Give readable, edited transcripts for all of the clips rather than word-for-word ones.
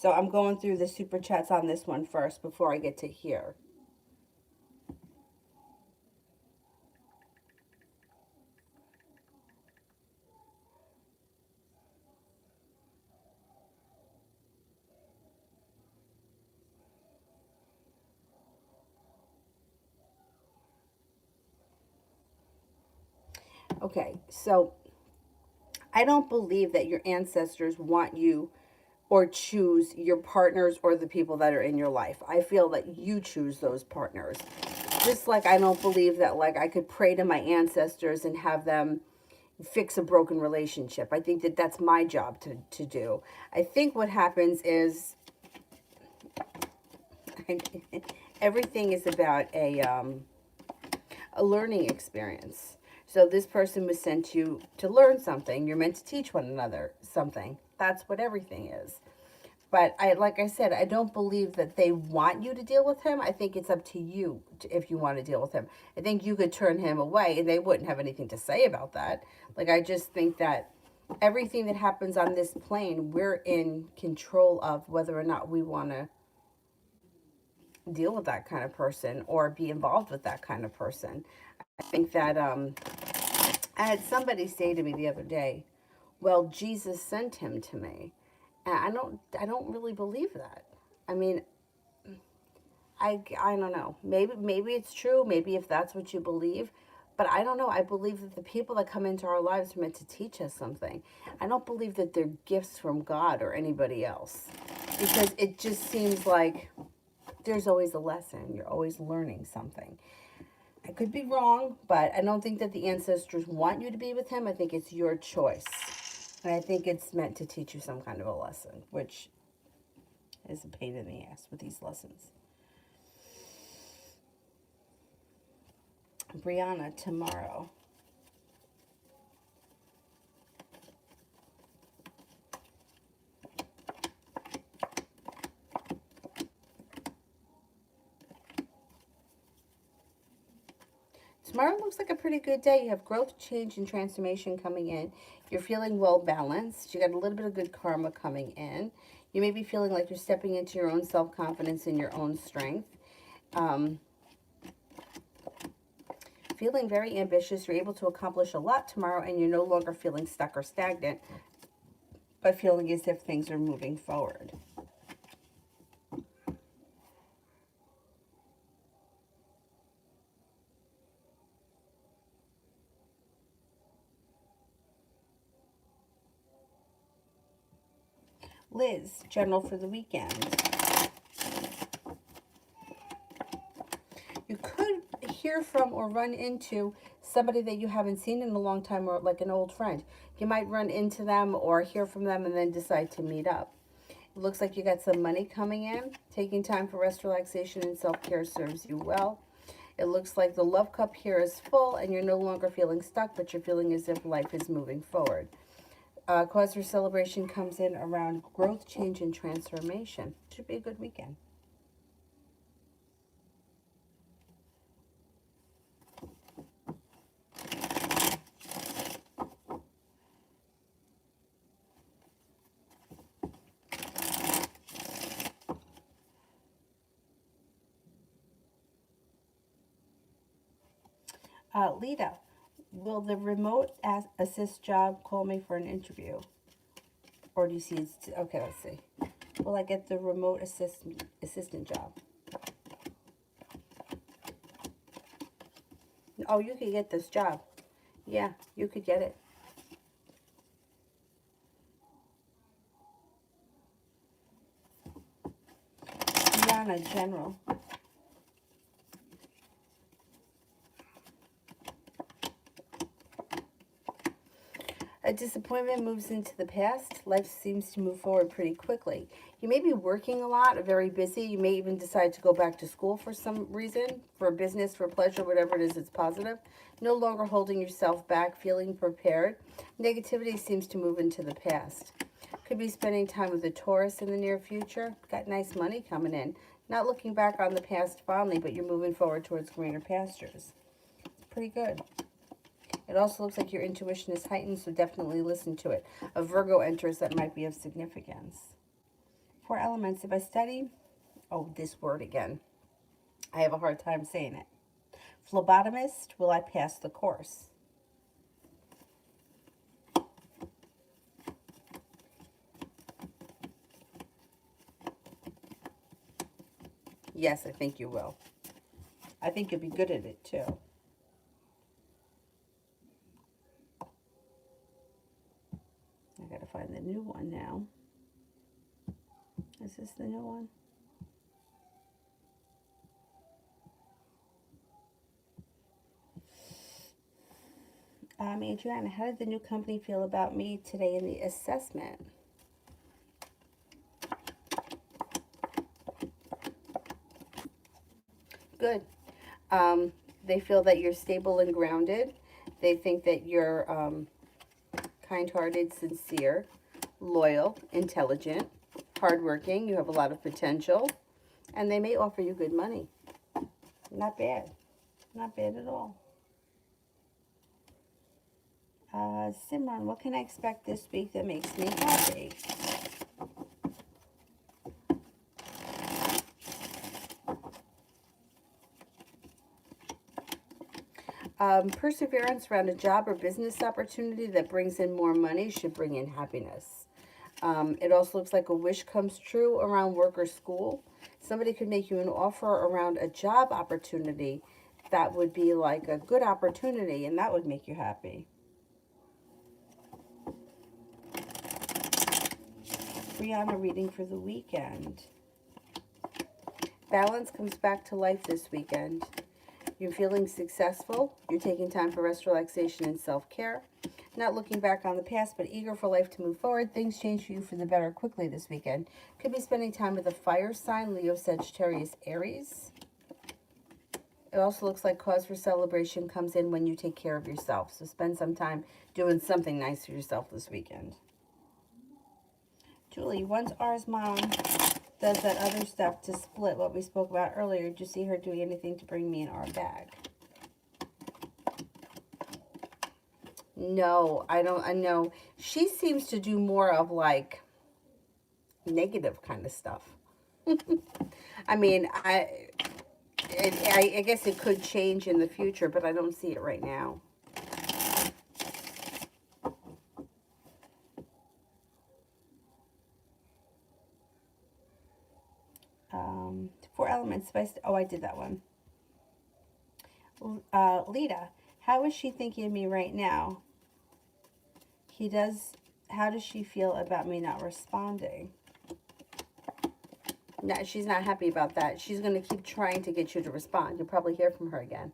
So I'm going through the super chats on this one first before I get to here. Okay, so I don't believe that your ancestors want you or choose your partners or the people that are in your life. I feel that you choose those partners. Just like I don't believe that like I could pray to my ancestors and have them fix a broken relationship. I think that that's my job to do. I think what happens is everything is about a learning experience. So this person was sent you to learn something. You're meant to teach one another something. That's what everything is. But like I said, I don't believe that they want you to deal with him. I think it's up to you if you want to deal with him. I think you could turn him away and they wouldn't have anything to say about that. Like, I just think that everything that happens on this plane, we're in control of whether or not we want to deal with that kind of person or be involved with that kind of person. I think that I had somebody say to me the other day, "Well, Jesus sent him to me." And I don't really believe that. I mean, I don't know. Maybe it's true. Maybe if that's what you believe, but I don't know. I believe that the people that come into our lives are meant to teach us something. I don't believe that they're gifts from God or anybody else, because it just seems like there's always a lesson. You're always learning something. I could be wrong, but I don't think that the ancestors want you to be with him. I think it's your choice. And I think it's meant to teach you some kind of a lesson, which is a pain in the ass with these lessons. Brianna, tomorrow. Tomorrow looks like a pretty good day. You have growth, change, and transformation coming in. You're feeling well balanced. You got a little bit of good karma coming in. You may be feeling like you're stepping into your own self confidence and your own strength. Um, Feeling very ambitious. You're able to accomplish a lot tomorrow, and you're no longer feeling stuck or stagnant, but feeling as if things are moving forward. Liz, general for the weekend. You could hear from or run into somebody that you haven't seen in a long time, or like an old friend. You might run into them or hear from them and then decide to meet up. It looks like you got some money coming in. Taking time for rest, relaxation, and self-care serves you well. It looks like the love cup here is full and you're no longer feeling stuck, but you're feeling as if life is moving forward. Cause for celebration comes in around growth, change, and transformation. Should be a good weekend. Lita, will the remote assist job call me for an interview? Or do you see it's, okay, let's see. Will I get the remote assistant job? Oh, you could get this job. Yeah, you could get it. Yana, general. A disappointment moves into the past. Life seems to move forward pretty quickly. You may be working a lot, or very busy. You may even decide to go back to school for some reason, for business, for pleasure, whatever it is, it's positive. No longer holding yourself back, feeling prepared. Negativity seems to move into the past. Could be spending time with a Taurus in the near future. Got nice money coming in. Not looking back on the past fondly, but you're moving forward towards greener pastures. It's pretty good. It also looks like your intuition is heightened, so definitely listen to it. A Virgo enters that might be of significance. Four elements. If I study, oh, this word again. I have a hard time saying it. Phlebotomist, will I pass the course? Yes, I think you will. I think you'll be good at it too. I gotta find the new one now. Is this the new one? Adriana, how did the new company feel about me today in the assessment? Good. They feel that you're stable and grounded. They think that you're kind-hearted, sincere, loyal, intelligent, hardworking. You have a lot of potential. And they may offer you good money. Not bad. Not bad at all. Simran, what can I expect this week that makes me happy? Perseverance around a job or business opportunity that brings in more money should bring in happiness. It also looks like a wish comes true around work or school. Somebody could make you an offer around a job opportunity that would be like a good opportunity, and that would make you happy. Brianna reading for the weekend. Balance comes back to life this weekend. You're feeling successful. You're taking time for rest, relaxation, and self-care. Not looking back on the past, but eager for life to move forward. Things change for you for the better quickly this weekend. Could be spending time with a fire sign, Leo, Sagittarius, Aries. It also looks like cause for celebration comes in when you take care of yourself. So spend some time doing something nice for yourself this weekend. Julie, once R's mom does that other stuff to split what we spoke about earlier, did you see her doing anything to bring me an R bag? No, I don't. I know she seems to do more of like negative kind of stuff. I mean, I guess it could change in the future, but I don't see it right now. Four elements. Oh, I did that one. Lita, how is she thinking of me right now? How does she feel about me not responding? No, she's not happy about that. She's going to keep trying to get you to respond. You'll probably hear from her again.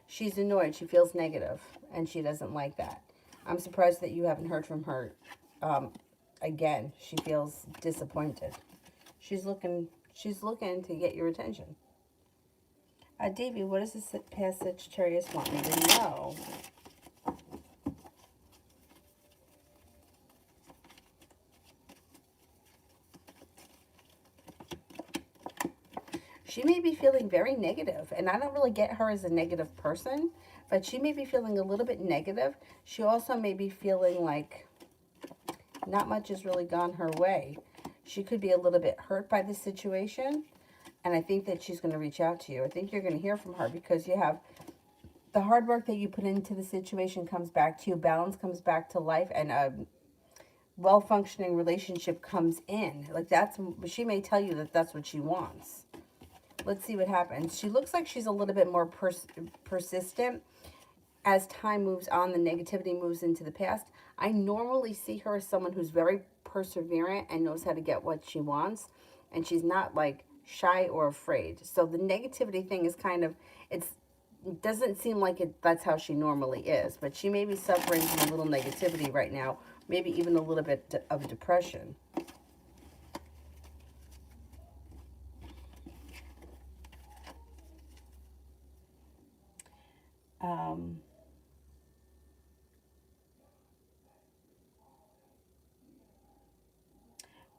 She's annoyed. She feels negative, and she doesn't like that. I'm surprised that you haven't heard from her again. She feels disappointed. She's looking to get your attention. Davey, what does this past Sagittarius want me to know? She may be feeling very negative, and I don't really get her as a negative person, but she may be feeling a little bit negative. She also may be feeling like not much has really gone her way. She could be a little bit hurt by the situation, and I think that she's going to reach out to you. I think you're going to hear from her because you have the hard work that you put into the situation comes back to you. Balance comes back to life, and a well-functioning relationship comes in. Like she may tell you that that's what she wants. Let's see what happens. She looks like she's a little bit more persistent. As time moves on, the negativity moves into the past. I normally see her as someone who's very perseverant and knows how to get what she wants. And she's not like shy or afraid. So the negativity thing is kind of, it doesn't seem like that's how she normally is. But she may be suffering from a little negativity right now. Maybe even a little bit of depression.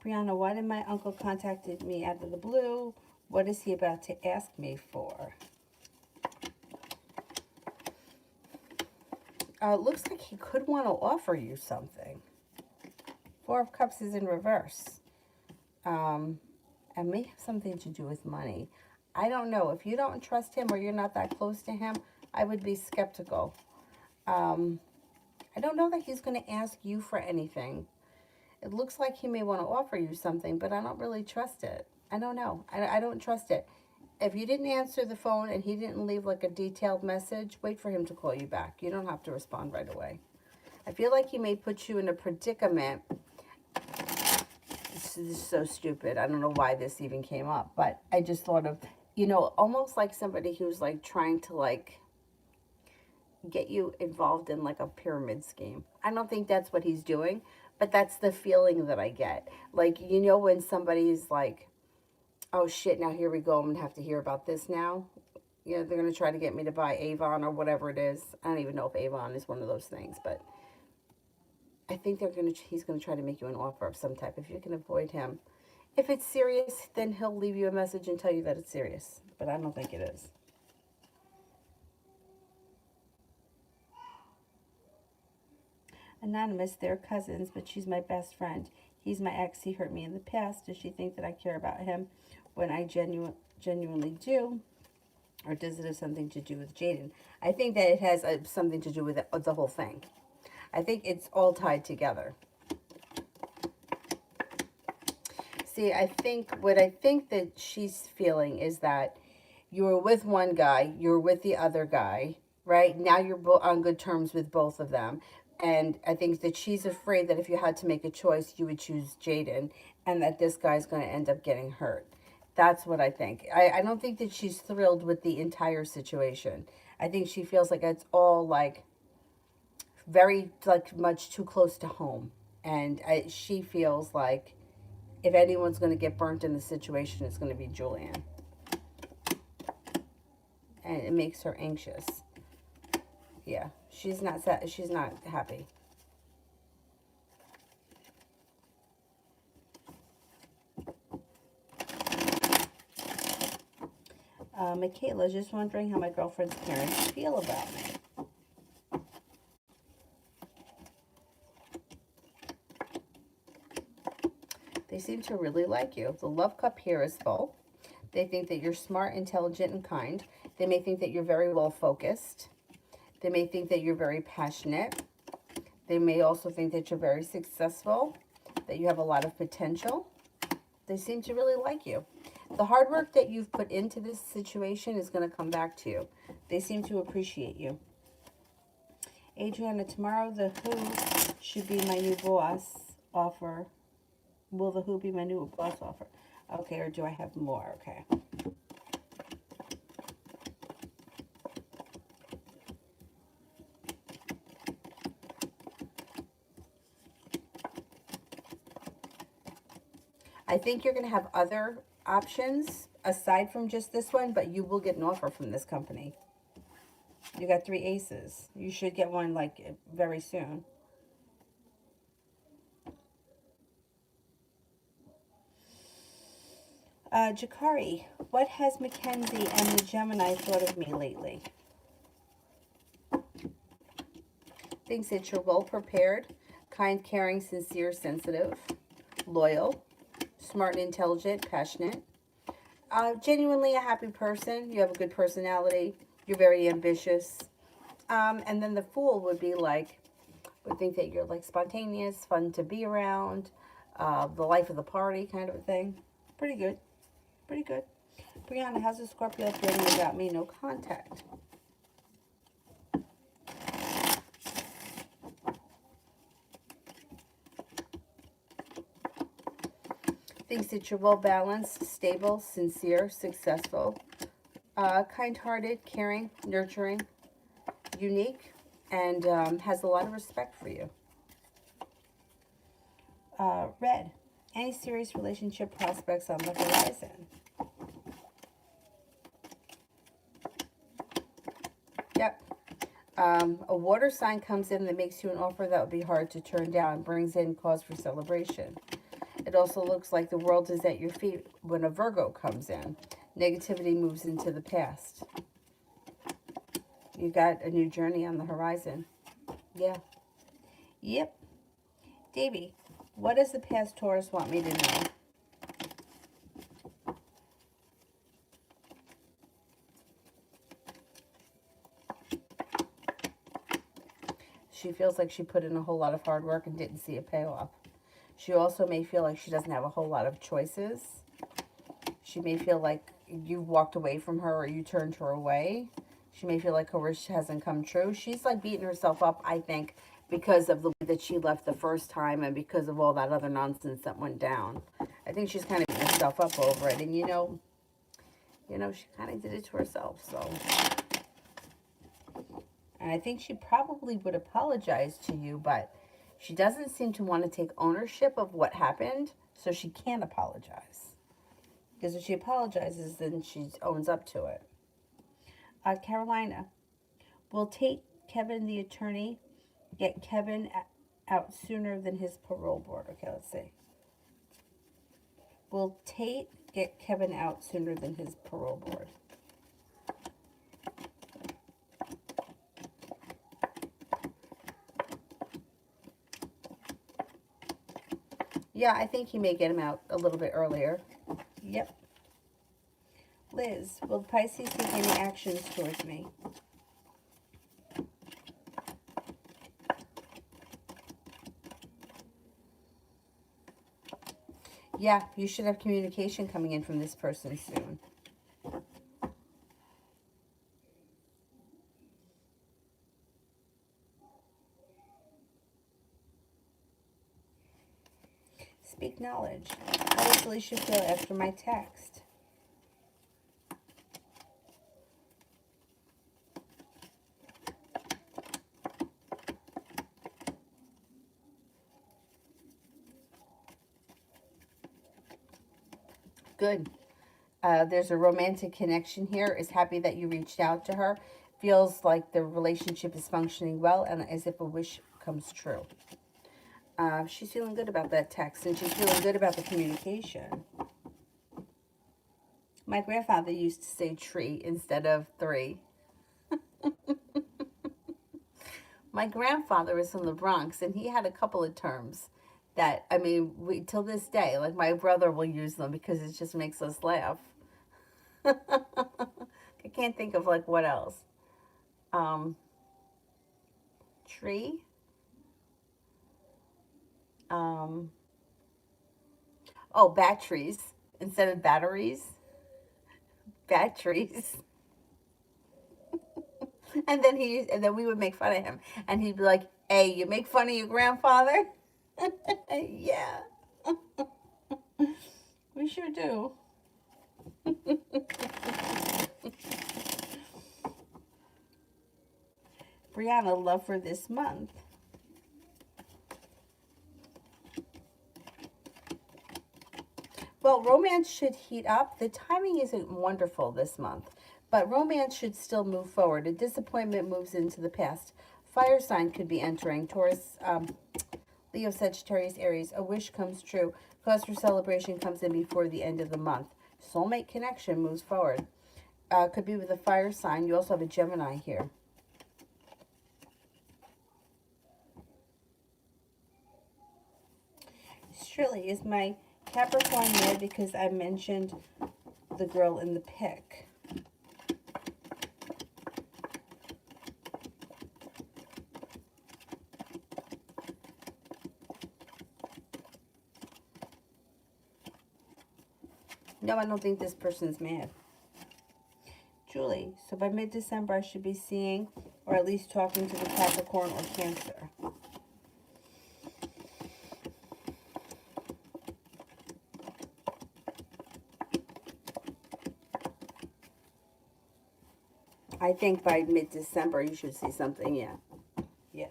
Brianna, why did my uncle contacted me out of the blue? What is he about to ask me for? Looks like he could want to offer you something. Four of Cups is in reverse. And may have something to do with money. I don't know. If you don't trust him or you're not that close to him, I would be skeptical. Um, I don't know that he's going to ask you for anything. It looks like he may want to offer you something, but I don't really trust it. I don't know. I don't trust it. If you didn't answer the phone and he didn't leave like a detailed message, wait for him to call you back. You don't have to respond right away. I feel like he may put you in a predicament. This is so stupid. I don't know why this even came up, but I just thought of, almost like somebody who's like trying to like get you involved in like a pyramid scheme. I don't think that's what he's doing, but that's the feeling that I get. Like, when somebody's like, oh shit, now here we go, I'm gonna have to hear about this now. They're gonna try to get me to buy Avon or whatever it is. I don't even know if Avon is one of those things, but I think he's gonna try to make you an offer of some type if you can avoid him. If it's serious, then he'll leave you a message and tell you that it's serious, but I don't think it is. Anonymous, they're cousins, but she's my best friend. He's my ex. He hurt me in the past. Does she think that I care about him when I genuinely do? Or does it have something to do with Jaden? I think that it has something to do with the whole thing. I think it's all tied together. See, I think that she's feeling is that you were with one guy, you're with the other guy, right? Now you're on good terms with both of them. And I think that she's afraid that if you had to make a choice, you would choose Jaden and that this guy's going to end up getting hurt. That's what I think. I don't think that she's thrilled with the entire situation. I think she feels like it's all like very like much too close to home. And she feels like if anyone's going to get burnt in the situation, it's going to be Julian. And it makes her anxious. Yeah, she's not happy. Michaela, just wondering how my girlfriend's parents feel about me. They seem to really like you. The love cup here is full. They think that you're smart, intelligent, and kind. They may think that you're very well focused. They may think that you're very passionate. They may also think that you're very successful, that you have a lot of potential. They seem to really like you. The hard work that you've put into this situation is going to come back to you. They seem to appreciate you. Adriana, tomorrow the Who should be my new boss offer. Will the Who be my new boss offer? Okay, or do I have more? Okay. I think you're going to have other options aside from just this one, but you will get an offer from this company. You got 3 aces. You should get one like very soon. Jakari, what has Mackenzie and the Gemini thought of me lately? Thinks that you're well prepared, kind, caring, sincere, sensitive, loyal, smart and intelligent, passionate, genuinely a happy person. You have a good personality. You're very ambitious. And then the Fool would be like, would think that you're like spontaneous, fun to be around, the life of the party kind of a thing. Pretty good. Pretty good. Brianna, how's the Scorpio feeling about me? No contact. Thinks that you're well balanced, stable, sincere, successful, kind-hearted, caring, nurturing, unique, and has a lot of respect for you. Red, any serious relationship prospects on the horizon? Yep. A water sign comes in that makes you an offer that would be hard to turn down, brings in cause for celebration. It also looks like the world is at your feet when a Virgo comes in. Negativity moves into the past. You got a new journey on the horizon. Yeah. Yep. Davey, what does the past Taurus want me to know? she feels like she put in a whole lot of hard work and didn't see a payoff. She also may feel like she doesn't have a whole lot of choices. She may feel like you walked away from her or you turned her away. She may feel like her wish hasn't come true. She's like beating herself up, I think, because of the way that she left the first time and because of all that other nonsense that went down. I think she's kind of beating herself up over it. And she kind of did it to herself. So, and I think she probably would apologize to you, but she doesn't seem to want to take ownership of what happened, so she can't apologize. Because if she apologizes, then she owns up to it. Carolina, will Tate, Kevin, the attorney, get Kevin out sooner than his parole board? Okay, let's see. Will Tate get Kevin out sooner than his parole board? Yeah, I think he may get him out a little bit earlier. Yep. Liz, will Pisces take any actions towards me? Yeah, you should have communication coming in from this person soon. Speak knowledge. How does Alicia feel after my text? Good. There's a romantic connection here. Is happy that you reached out to her. Feels like the relationship is functioning well and as if a wish comes true. She's feeling good about that text and she's feeling good about the communication. My grandfather used to say tree instead of three. My grandfather is from the Bronx and he had a couple of terms that, I mean, till this day, like my brother will use them because it just makes us laugh. I can't think of like what else. Um, Tree. Um, oh, batteries instead of batteries. Batteries. And then we would make fun of him, and he'd be like, "Hey, you make fun of your grandfather?" Yeah, we sure do. Brianna, love for this month. Well, romance should heat up. The timing isn't wonderful this month, but romance should still move forward. A disappointment moves into the past. Fire sign could be entering. Taurus, Leo, Sagittarius, Aries. A wish comes true. Cause for celebration comes in before the end of the month. Soulmate connection moves forward. Could be with a fire sign. You also have a Gemini here. Shirley, is my Capricorn there because I mentioned the girl in the pic? No, I don't think this person's mad. Julie, so by mid-December I should be seeing or at least talking to the Capricorn or Cancer. I think by mid-December you should see something, yeah. Yeah.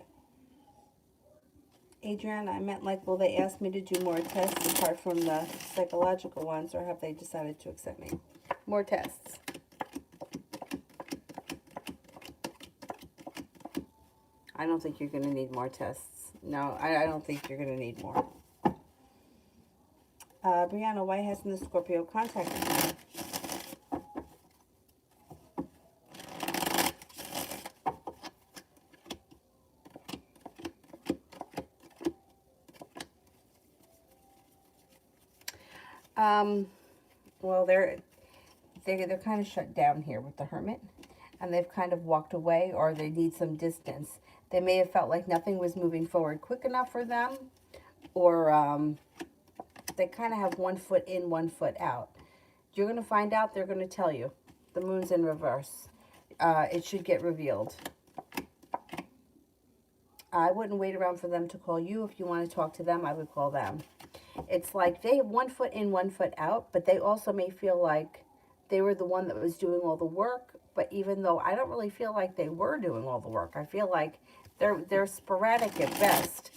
Adriana, I meant like, will they ask me to do more tests apart from the psychological ones, or have they decided to accept me? More tests. I don't think you're going to need more tests. No, I don't think you're going to need more. Brianna, why hasn't the Scorpio contacted me? Well, they're kind of shut down here with the Hermit. and they've kind of walked away, or they need some distance. They may have felt like nothing was moving forward quick enough for them, or they kind of have one foot in, one foot out. You're going to find out. They're going to tell you. The moon's in reverse. It should get revealed. I wouldn't wait around for them to call you. If you want to talk to them, I would call them. It's like they have one foot in, one foot out, but they also may feel like they were the one that was doing all the work. But even though I don't really feel like they were doing all the work, I feel like they're sporadic at best.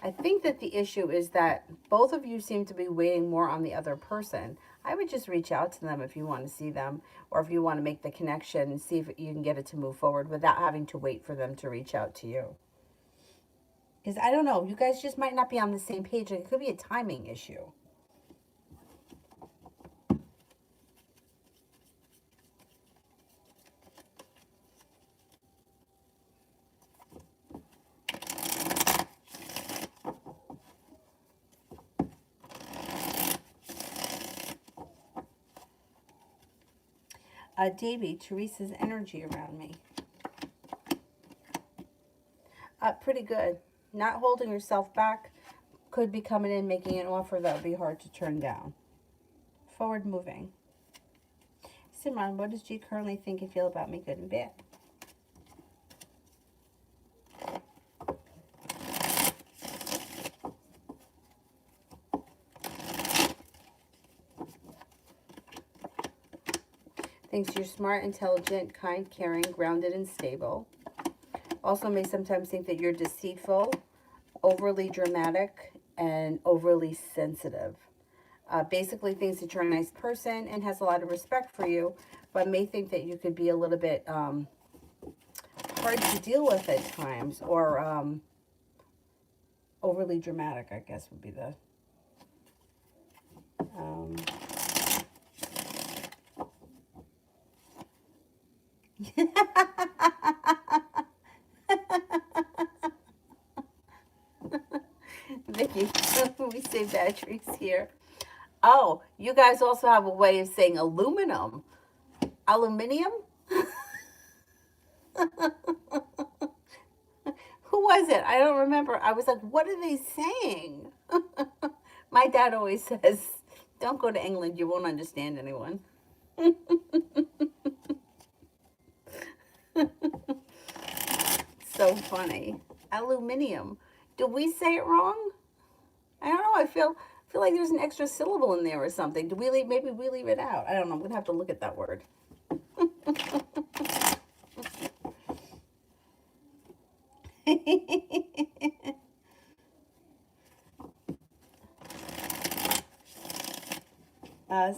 I think that the issue is that both of you seem to be waiting more on the other person. I would just reach out to them if you want to see them, or if you want to make the connection and see if you can get it to move forward without having to wait for them to reach out to you. Because I don't know, you guys just might not be on the same page. It could be a timing issue. Davy, Teresa's energy around me. Pretty good. Not holding herself back. Could be coming in, making an offer that would be hard to turn down. Forward moving. Simran, what does G currently think and feel about me, good and bad? Thinks you're smart, intelligent, kind, caring, grounded, and stable. Also may sometimes think that you're deceitful, overly dramatic, and overly sensitive. Basically thinks that you're a nice person and has a lot of respect for you, but may think that you could be a little bit hard to deal with at times, or overly dramatic, I guess would be the... Vicky, we say batteries here. Oh, you guys also have a way of saying aluminum. Aluminium? Who was it? I don't remember. I was like, what are they saying? My dad always says, don't go to England. You won't understand anyone. So funny. Aluminium. Did we say it wrong? I don't know. I feel like there's an extra syllable in there or something. Do we leave? Maybe we leave it out. I don't know. I'm gonna have to look at that word.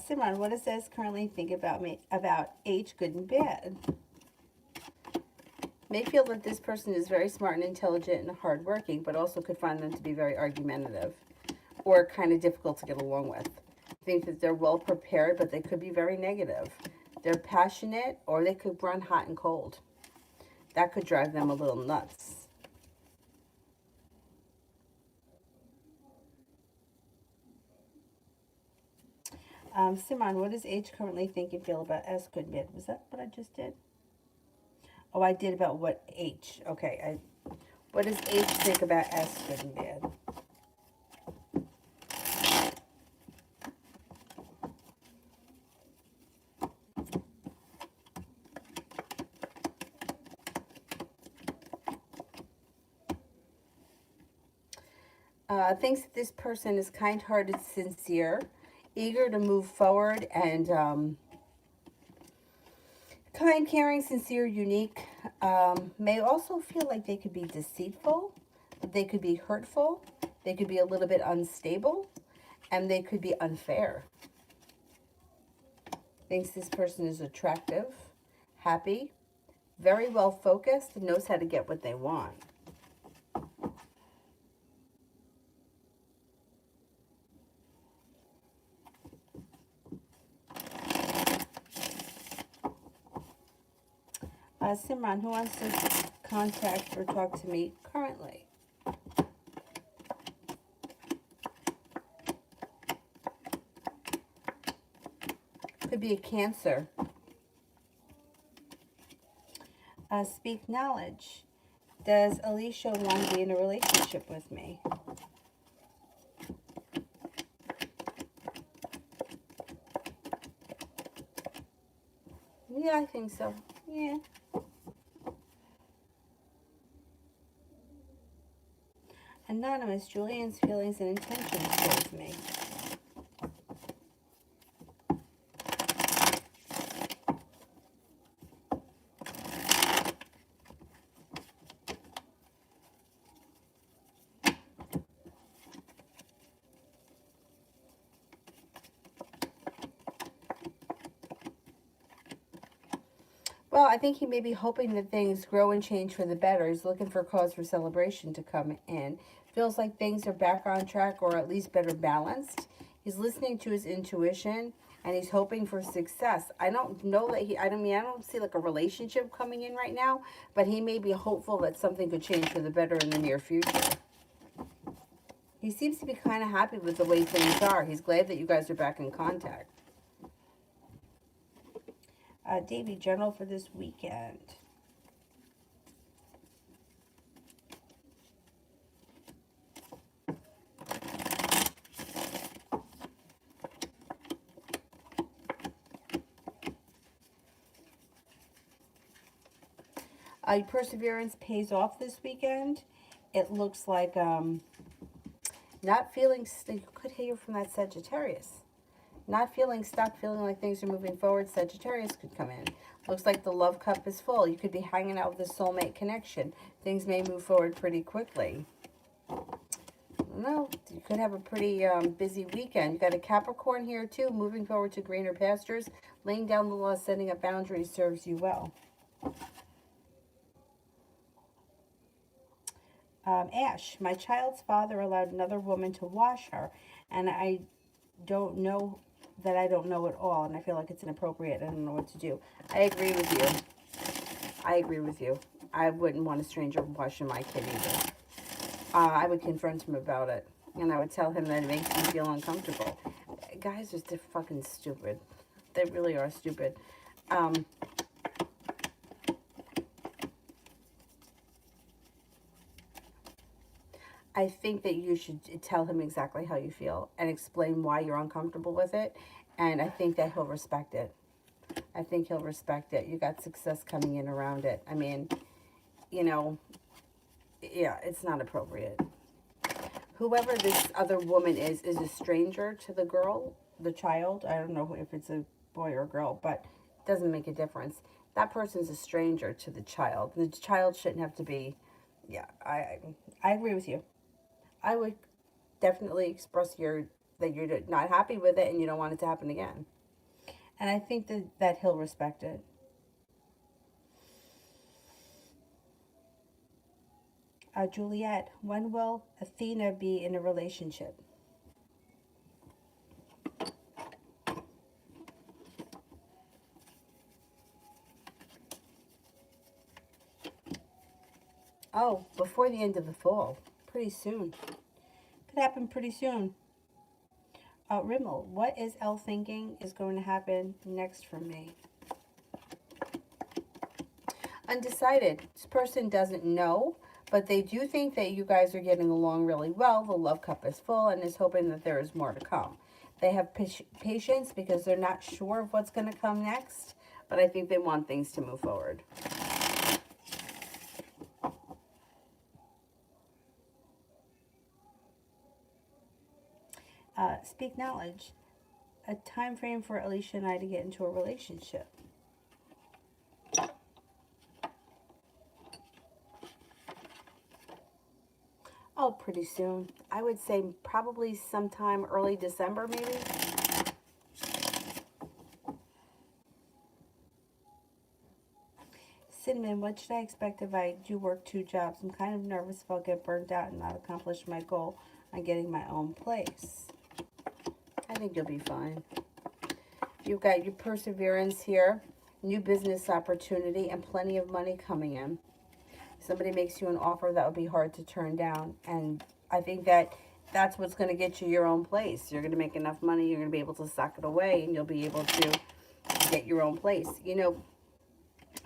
Simran, what does this currently think about me, about H, good and bad? May feel that this person is very smart and intelligent and hardworking, but also could find them to be very argumentative or kind of difficult to get along with. Think that they're well prepared, but they could be very negative. They're passionate, or they could run hot and cold. That could drive them a little nuts. Simon, what does H currently think and feel about S, good, bad? Was that what I just did? Oh, I did about what H. Okay, what does H think about S, good and bad? Thinks that this person is kind-hearted, sincere, eager to move forward, and kind, caring, sincere, unique. May also feel like they could be deceitful, they could be hurtful, they could be a little bit unstable, and they could be unfair. Thinks this person is attractive, happy, very well focused, and knows how to get what they want. Simran, who wants to contact or talk to me currently? Could be a Cancer. Speak knowledge. Does Alicia want to be in a relationship with me? Yeah, I think so. Yeah. Anonymous, Julian's feelings and intentions towards me. Well, I think he may be hoping that things grow and change for the better. He's looking for cause for celebration to come in. Feels like things are back on track or at least better balanced. He's listening to his intuition and he's hoping for success. I don't know that I don't see like a relationship coming in right now, but he may be hopeful that something could change for the better in the near future. He seems to be kind of happy with the way things are. He's glad that you guys are back in contact. Davy, general for this weekend. Perseverance pays off this weekend. It looks like not feeling, you could hear from that Sagittarius. Not feeling stuck, feeling like things are moving forward, Sagittarius could come in. Looks like the love cup is full. You could be hanging out with a soulmate connection. Things may move forward pretty quickly. No, you could have a pretty busy weekend. You got a Capricorn here too, moving forward to greener pastures. Laying down the law, setting up boundaries serves you well. Ash, my child's father allowed another woman to wash her, and I don't know that I don't know it all, and I feel like it's inappropriate. I don't know what to do. I agree with you. I agree with you. I wouldn't want a stranger washing my kid either. I would confront him about it, and I would tell him that it makes me feel uncomfortable. Guys are just fucking stupid. They really are stupid. I think that you should tell him exactly how you feel and explain why you're uncomfortable with it. And I think that he'll respect it. I think he'll respect it. You got success coming in around it. I mean, you know, yeah, it's not appropriate. Whoever this other woman is a stranger to the girl, the child. I don't know if it's a boy or a girl, but it doesn't make a difference. That person's a stranger to the child. The child shouldn't have to be, yeah, I agree with you. I would definitely express that you're not happy with it and you don't want it to happen again. And I think that he'll respect it. Juliet, when will Athena be in a relationship? Oh, before the end of the fall. Pretty soon. Could happen pretty soon. Rimmel, what is Elle thinking is going to happen next for me? Undecided. This person doesn't know, but they do think that you guys are getting along really well. The love cup is full and is hoping that there is more to come. They have patience because they're not sure of what's going to come next, but I think they want things to move forward. Speak knowledge. A time frame for Alicia and I to get into a relationship. Oh, pretty soon. I would say probably sometime early December, maybe. Cinnamon, what should I expect if I do work 2 jobs? I'm kind of nervous if I'll get burnt out and not accomplish my goal on getting my own place. I think you'll be fine. You've got your perseverance here, new business opportunity, and plenty of money coming in. Somebody makes you an offer that would be hard to turn down, and I think that's what's going to get you your own place. You're going to make enough money, you're going to be able to sock it away, and you'll be able to get your own place. You know,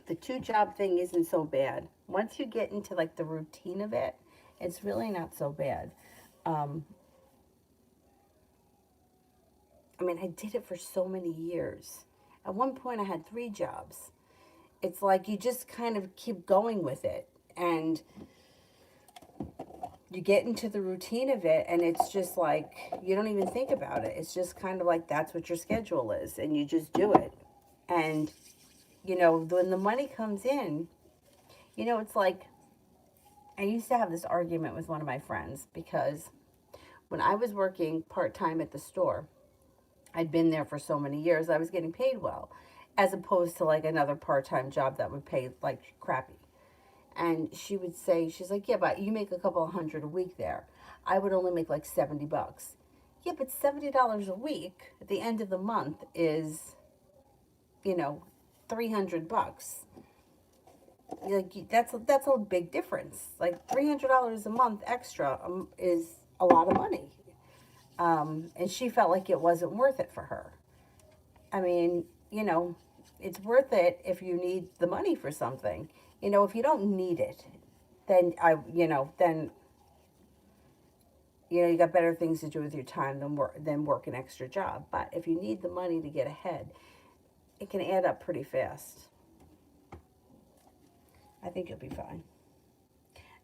The two job thing isn't so bad. Once you get into like the routine of it, it's really not so bad. Um, I mean, I did it for so many years. At one point, I had three jobs. It's like you just kind of keep going with it. And you get into the routine of it, and it's just like you don't even think about it. It's just kind of like that's what your schedule is, and you just do it. And, when the money comes in, it's like I used to have this argument with one of my friends because when I was working part time at the store, I'd been there for so many years, I was getting paid well, as opposed to like another part time job that would pay like crappy. And she would say, she's like, yeah, but you make a couple of hundred a week there. I would only make like $70. Yeah, but $70 a week at the end of the month is, you know, $300. Like that's a big difference. Like $300 a month extra is a lot of money. And she felt like it wasn't worth it for her. I mean, it's worth it if you need the money for something. If you don't need it, then you got better things to do with your time than work an extra job. But if you need the money to get ahead, it can add up pretty fast. I think you'll be fine.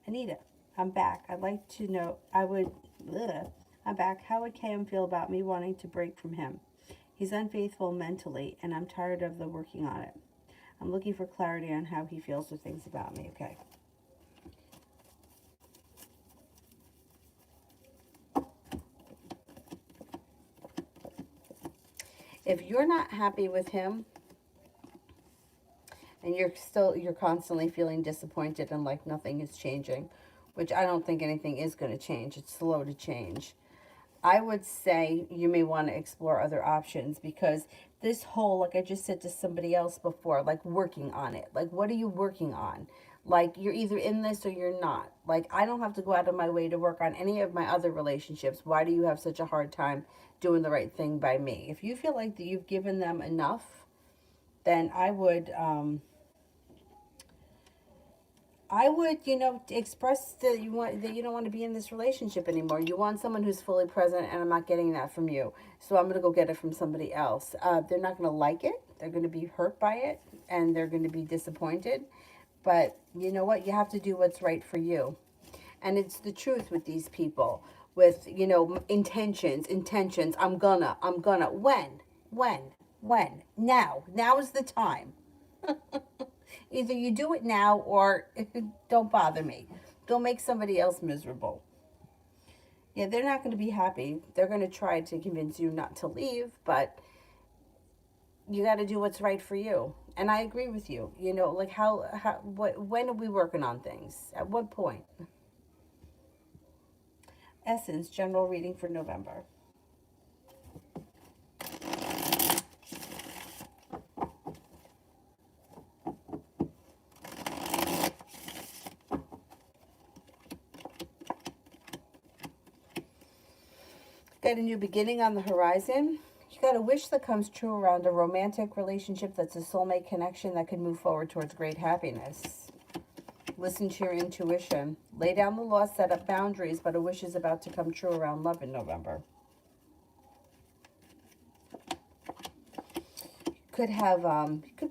Anita, I'm back. I'd like to know. Ugh, I'm back. How would Cam feel about me wanting to break from him? He's unfaithful mentally, and I'm tired of the working on it. I'm looking for clarity on how he feels or thinks about me. Okay. If you're not happy with him and you're constantly feeling disappointed and like nothing is changing, which I don't think anything is going to change. It's slow to change. I would say you may want to explore other options because this whole, like I just said to somebody else before, like working on it. Like, what are you working on? Like, you're either in this or you're not. Like, I don't have to go out of my way to work on any of my other relationships. Why do you have such a hard time doing the right thing by me? If you feel like that you've given them enough, then I would, express that you don't want to be in this relationship anymore. You want someone who's fully present, and I'm not getting that from you. So I'm gonna go get it from somebody else. They're not gonna like it. They're gonna be hurt by it, and they're gonna be disappointed. But you know what? You have to do what's right for you, and it's the truth with these people. With intentions. I'm gonna. When, when? Now is the time. Either you do it now or don't bother me. Don't make somebody else miserable. Yeah, they're not going to be happy. They're going to try to convince you not to leave, but you got to do what's right for you. And I agree with you. Like when are we working on things? At what point? Essence, general reading for November. Got a new beginning on the horizon. You got a wish that comes true around a romantic relationship that's a soulmate connection that could move forward towards great happiness. Listen to your intuition. Lay down the law, set up boundaries, but a wish is about to come true around love in November. Could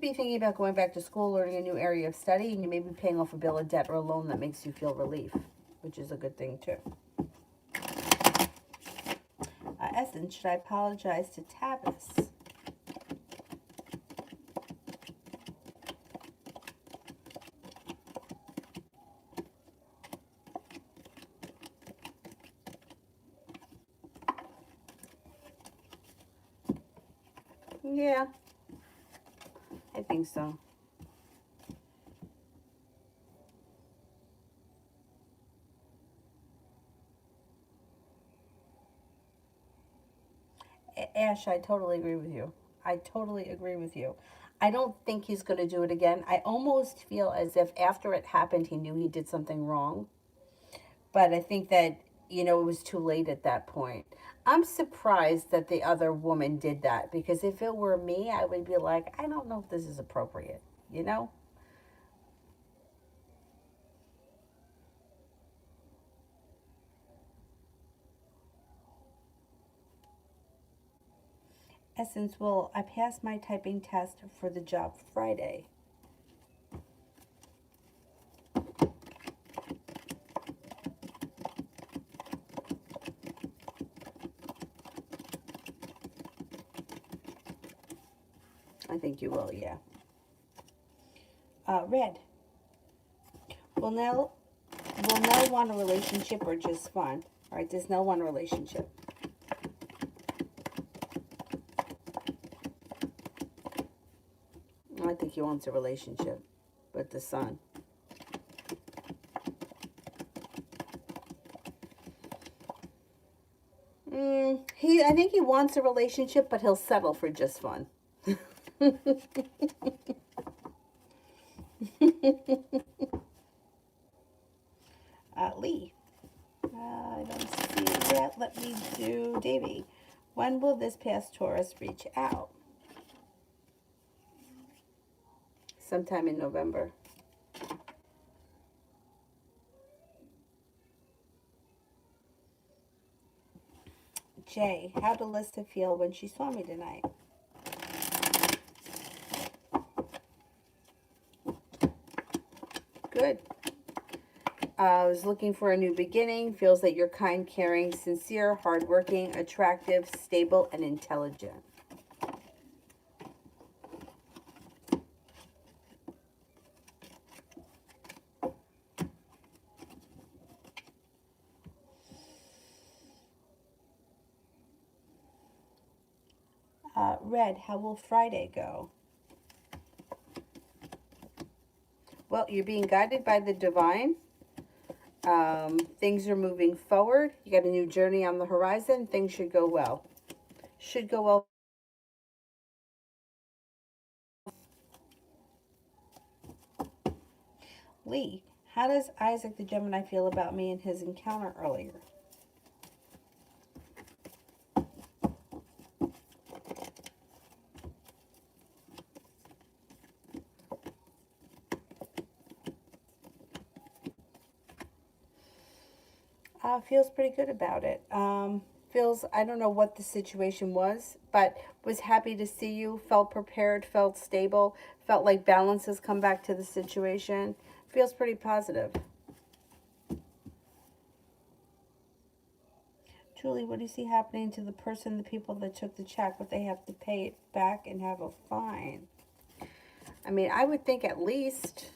be thinking about going back to school, learning a new area of study, and you may be paying off a bill of debt or a loan that makes you feel relief, which is a good thing too. Essence, should I apologize to Tavis? Yeah, I think so. Ash, I totally agree with you. I totally agree with you. I don't think he's going to do it again. I almost feel as if after it happened, he knew he did something wrong. But I think that, it was too late at that point. I'm surprised that the other woman did that because if it were me, I would be like, I don't know if this is appropriate, you know? Essence, will I pass my typing test for the job Friday? I think you will, yeah. Red, will Nell want a relationship or just fun? All right, does Nell want a relationship? I think he wants a relationship with the sun. I think he wants a relationship, but he'll settle for just fun. Lee. I don't see it yet. Let me do Davy. When will this past Taurus reach out? Sometime in November. Jay, how did Lista feel when she saw me tonight? Good. I was looking for a new beginning. Feels that you're kind, caring, sincere, hardworking, attractive, stable, and intelligent. Red, how will Friday go? Well, you're being guided by the divine. Things are moving forward. You got a new journey on the horizon. Things should go well. Should go well. Lee, how does Isaac the Gemini feel about me and his encounter earlier? Feels pretty good about it. Feels, I don't know what the situation was, but was happy to see you, felt prepared, felt stable, felt like balance has come back to the situation. Feels pretty positive. Julie, what do you see happening to the person, the people that took the check? Would they have to pay it back and have a fine? I mean, I would think at least.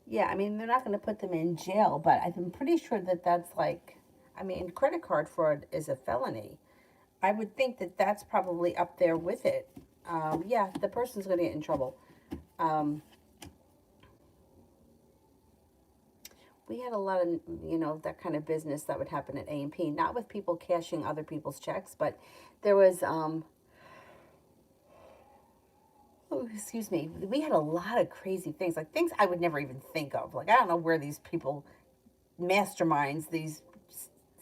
Yeah, I mean, they're not going to put them in jail, but I'm pretty sure that that's like, I mean, credit card fraud is a felony. I would think that that's probably up there with it. Yeah, the person's going to get in trouble. Um, we had a lot of, that kind of business that would happen at A&P, not with people cashing other people's checks, but there was, oh, excuse me, we had a lot of crazy things, like things I would never even think of. Like, I don't know where these people masterminds these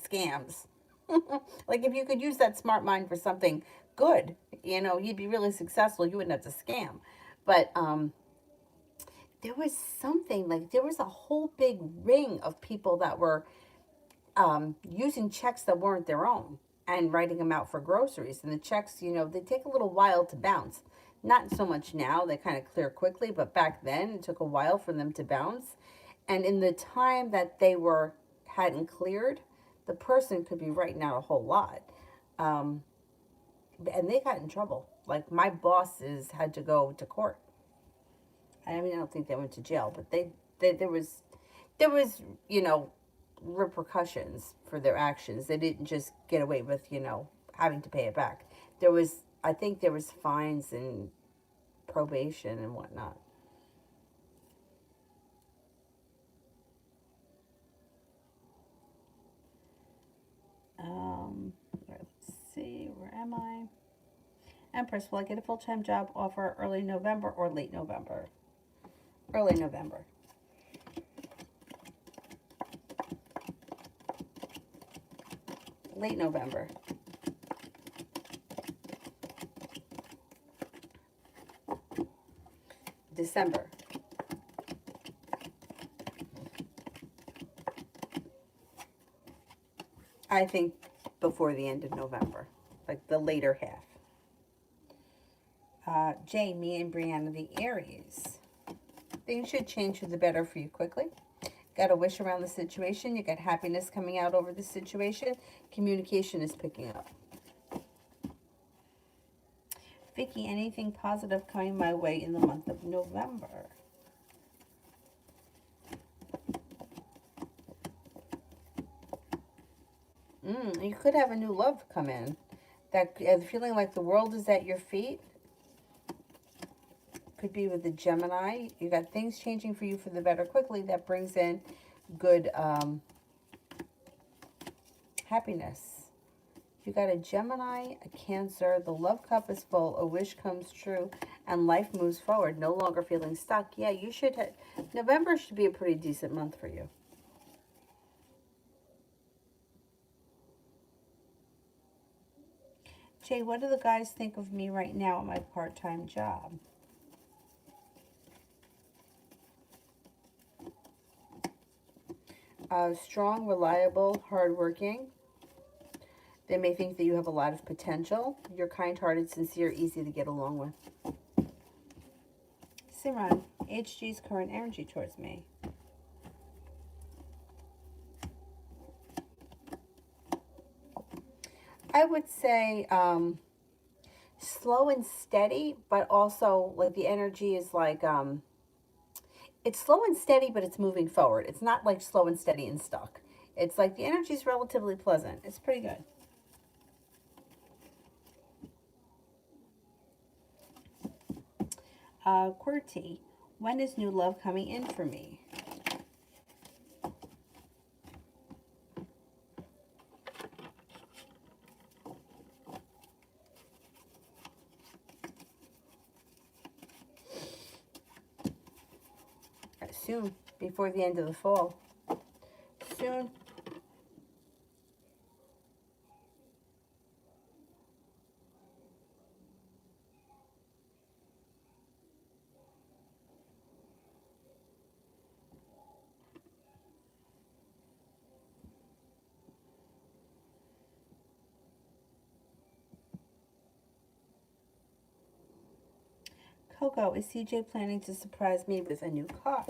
scams. Like, if you could use that smart mind for something good, you'd be really successful. You wouldn't have to scam. But there was something, like, there was a whole big ring of people that were using checks that weren't their own and writing them out for groceries. And the checks, they take a little while to bounce. Not so much now, they kind of clear quickly, but back then it took a while for them to bounce. And in the time that they hadn't cleared, the person could be writing out a whole lot. Um, and they got in trouble. Like, my bosses had to go to court. I mean, I don't think they went to jail, but there was repercussions for their actions. They didn't just get away with having to pay it back. I think there was fines and probation and whatnot. Let's see, where am I? Empress, will I get a full-time job offer early November or late November? Early November. Late November. December. I think before the end of November, like the later half. Jamie and Brianna, the Aries. Things should change for the better for you quickly. Got a wish around the situation. You got happiness coming out over the situation. Communication is picking up. Vicky, anything positive coming my way in the month of November? You could have a new love come in. That feeling like the world is at your feet. Could be with the Gemini. You got things changing for you for the better quickly. That brings in good happiness. You got a Gemini, a Cancer. The love cup is full. A wish comes true, and life moves forward. No longer feeling stuck. Yeah, you should. November should be a pretty decent month for you. Jay, what do the guys think of me right now at my part-time job? Strong, reliable, hardworking. They may think that you have a lot of potential. You're kind-hearted, sincere, easy to get along with. Simran, HG's current energy towards me. I would say slow and steady, but also like the energy is like it's slow and steady, but it's moving forward. It's not like slow and steady and stuck. It's like the energy is relatively pleasant. It's pretty good. QWERTY, when is new love coming in for me? Soon, before the end of the fall. Soon. Coco, is CJ planning to surprise me with a new car?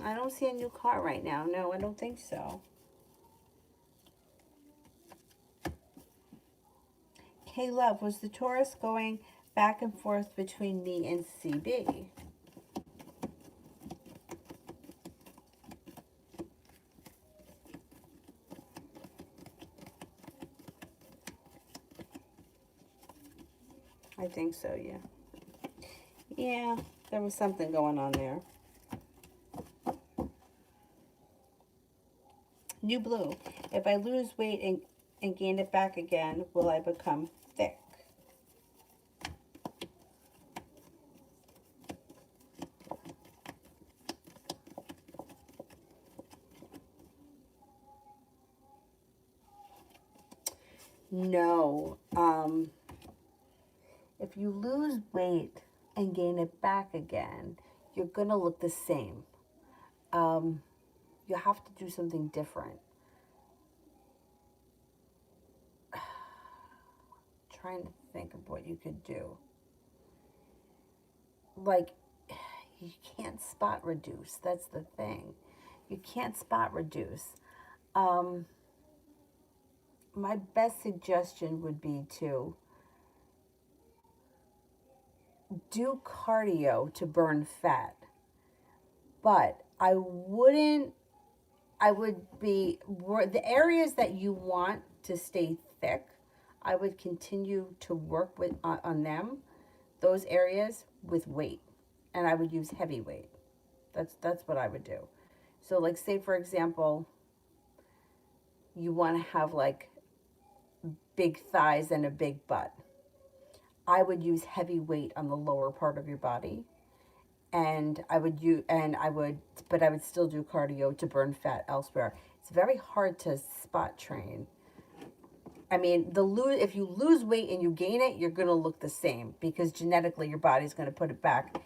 I don't see a new car right now. No, I don't think so. K-Love, was the Taurus going back and forth between me and CB? I think so, yeah. Yeah, there was something going on there. New Blue, if I lose weight and gain it back again, will I become thick? No. If you lose weight and gain it back again, you're going to look the same. You have to do something different. Trying to think of what you could do. Like, you can't spot reduce. That's the thing. You can't spot reduce. My best suggestion would be to do cardio to burn fat. But I would be, the areas that you want to stay thick, I would continue to work with on them, those areas with weight. And I would use heavy weight. That's what I would do. So like say for example, you want to have like big thighs and a big butt. I would use heavy weight on the lower part of your body, and but I would still do cardio to burn fat elsewhere. It's very hard to spot train. I mean, if you lose weight and you gain it, you're going to look the same because genetically your body's going to put it back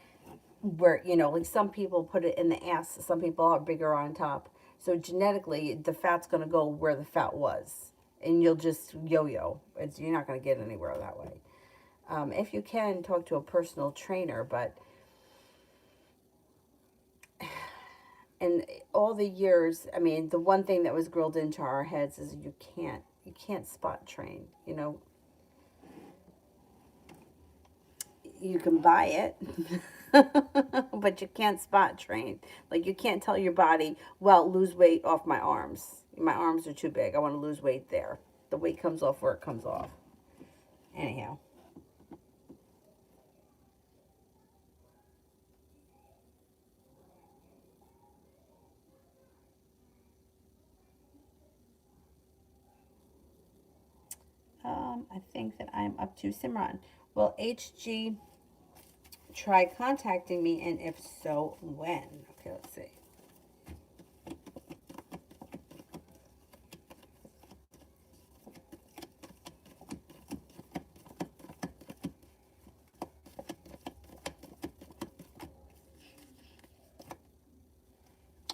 where, like some people put it in the ass, some people are bigger on top. So genetically, the fat's going to go where the fat was, and you'll just yo-yo. You're not going to get anywhere that way. If you can, talk to a personal trainer, but in all the years, I mean, the one thing that was grilled into our heads is you can't spot train. You can buy it, but you can't spot train. Like you can't tell your body, well, lose weight off my arms. My arms are too big. I want to lose weight there. The weight comes off where it comes off. Anyhow. I think that I'm up to Simran. Will HG try contacting me, and if so, when? Okay, let's see.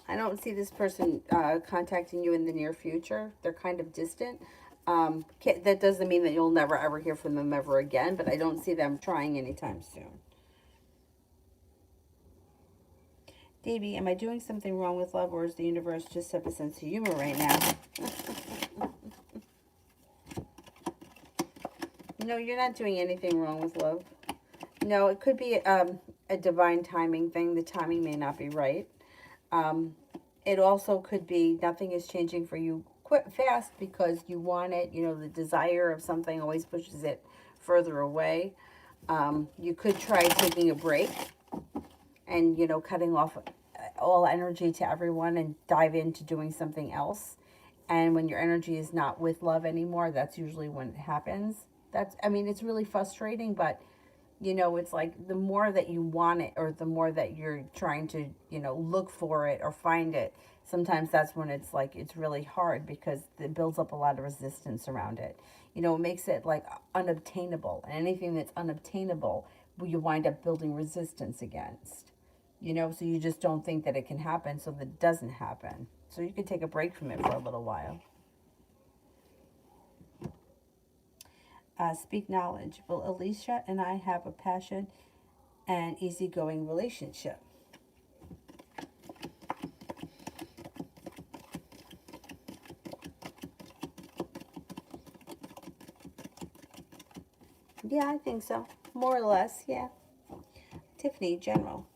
I don't see this person contacting you in the near future. They're kind of distant. That doesn't mean that you'll never ever hear from them ever again, but I don't see them trying anytime soon. Davey, am I doing something wrong with love, or is the universe just have a sense of humor right now? No, you're not doing anything wrong with love. No, it could be a divine timing thing. The timing may not be right. Um, it also could be nothing is changing for you quite fast because you want it. The desire of something always pushes it further away. You could try taking a break and, cutting off all energy to everyone and dive into doing something else. And when your energy is not with love anymore, that's usually when it happens. It's really frustrating, but it's like the more that you want it or the more that you're trying to, look for it or find it, sometimes that's when it's like it's really hard because it builds up a lot of resistance around it. It makes it like unobtainable. And anything that's unobtainable, you wind up building resistance against. So you just don't think that it can happen, so that it doesn't happen. So you can take a break from it for a little while. Speak knowledge. Will Alicia and I have a passion and easygoing relationship? Yeah, I think so. More or less, yeah. Tiffany, general.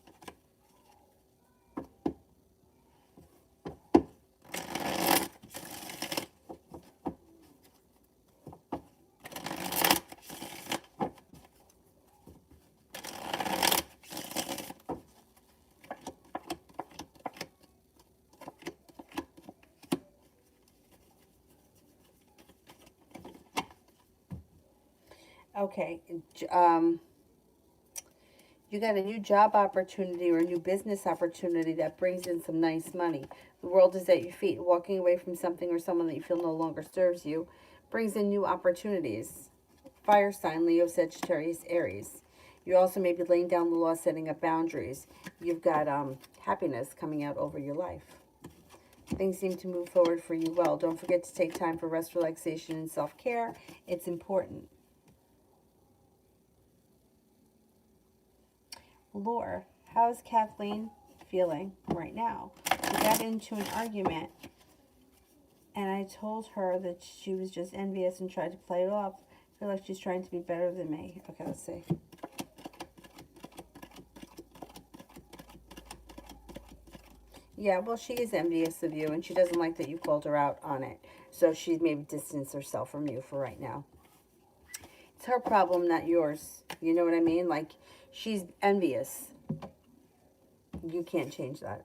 Okay. You got a new job opportunity or a new business opportunity that brings in some nice money. The world is at your feet. Walking away from something or someone that you feel no longer serves you brings in new opportunities. Fire sign, Leo, Sagittarius, Aries. You also may be laying down the law, setting up boundaries. You've got happiness coming out over your life. Things seem to move forward for you well. Don't forget to take time for rest, relaxation, and self-care. It's important. Lore, how's Kathleen feeling right now? We got into an argument, and I told her that she was just envious and tried to play it off. I feel like she's trying to be better than me. Okay, let's see. Yeah, well, she is envious of you, and she doesn't like that you called her out on it. So she's maybe distanced herself from you for right now. It's her problem, not yours. You know what I mean? Like, she's envious. You can't change that.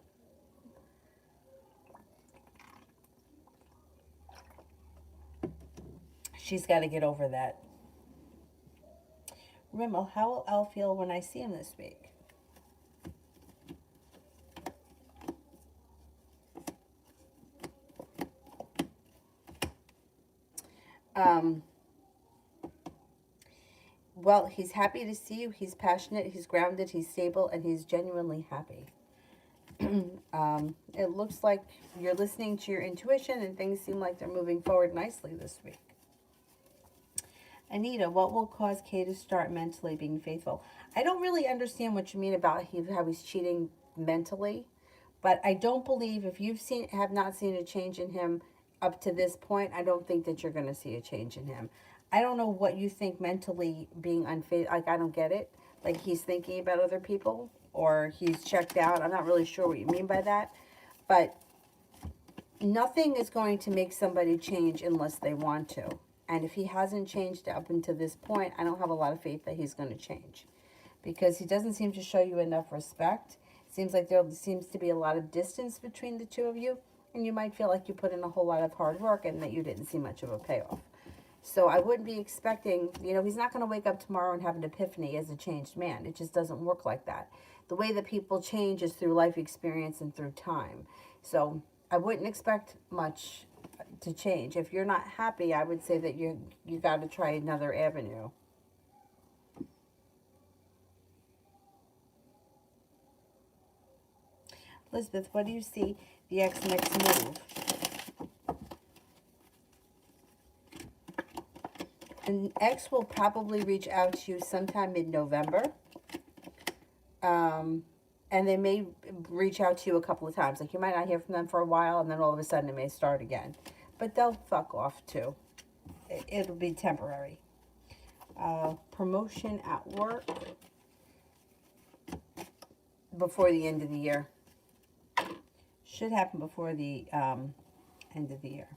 She's got to get over that. Rimmel, how will Elle feel when I see him this week? Um, well, he's happy to see you. He's passionate. He's grounded. He's stable, and he's genuinely happy. It looks like you're listening to your intuition, and things seem like they're moving forward nicely this week. Anita, what will cause Kay to start mentally being faithful? I don't really understand what you mean about how he's cheating mentally, but I don't believe if you've have not seen a change in him up to this point, I don't think that you're going to see a change in him. I don't know what you think mentally being unfaithful. Like, I don't get it. Like, he's thinking about other people or he's checked out. I'm not really sure what you mean by that, but nothing is going to make somebody change unless they want to. And if he hasn't changed up until this point, I don't have a lot of faith that he's going to change because he doesn't seem to show you enough respect. It seems like there seems to be a lot of distance between the two of you, and you might feel like you put in a whole lot of hard work and that you didn't see much of a payoff. So I wouldn't be expecting, he's not going to wake up tomorrow and have an epiphany as a changed man. It just doesn't work like that. The way that people change is through life experience and through time. So I wouldn't expect much to change. If you're not happy, I would say that you got to try another avenue. Elizabeth, what do you see the ex next move? An ex will probably reach out to you sometime mid-November. And they may reach out to you a couple of times. Like, you might not hear from them for a while, and then all of a sudden it may start again. But they'll fuck off, too. It'll be temporary. Promotion at work before the end of the year. Should happen before the end of the year.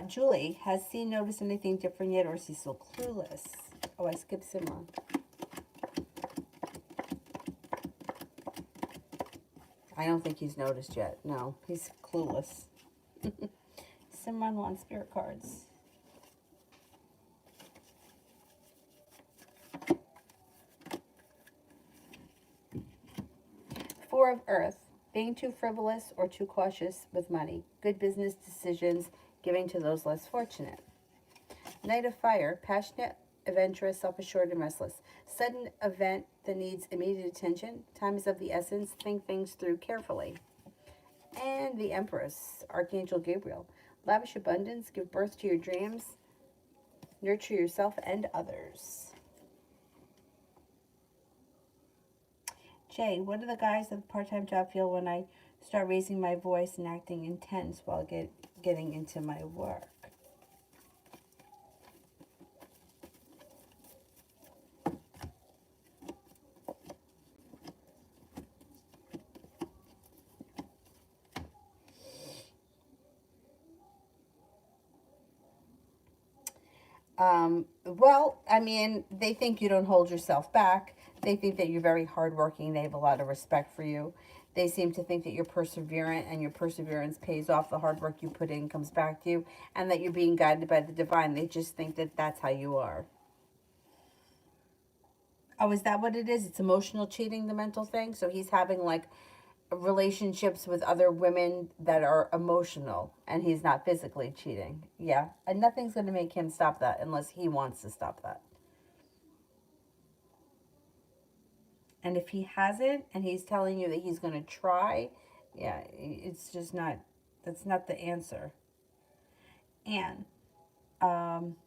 Julie, has he noticed anything different yet, or is he still clueless? Oh, I skipped Simran. I don't think he's noticed yet. No, he's clueless. Simran wants spirit cards. Four of Earth. Being too frivolous or too cautious with money. Good business decisions, giving to those less fortunate. Knight of Fire. Passionate, adventurous, self-assured, and restless. Sudden event that needs immediate attention. Time is of the essence. Think things through carefully. And the Empress. Archangel Gabriel. Lavish abundance. Give birth to your dreams. Nurture yourself and others. Jay, what do the guys at the part-time job feel when I start raising my voice and acting intense while getting into my work? Well, I mean, they think you don't hold yourself back. They think that you're very hardworking. They have a lot of respect for you. They seem to think that you're perseverant and your perseverance pays off. The hard work you put in comes back to you, and that you're being guided by the divine. They just think that that's how you are. Oh, is that what it is? It's emotional cheating, the mental thing? So he's having like relationships with other women that are emotional and he's not physically cheating. Yeah. And nothing's going to make him stop that unless he wants to stop that. And if he hasn't and he's telling you that he's going to try, yeah, it's just not, that's not the answer. And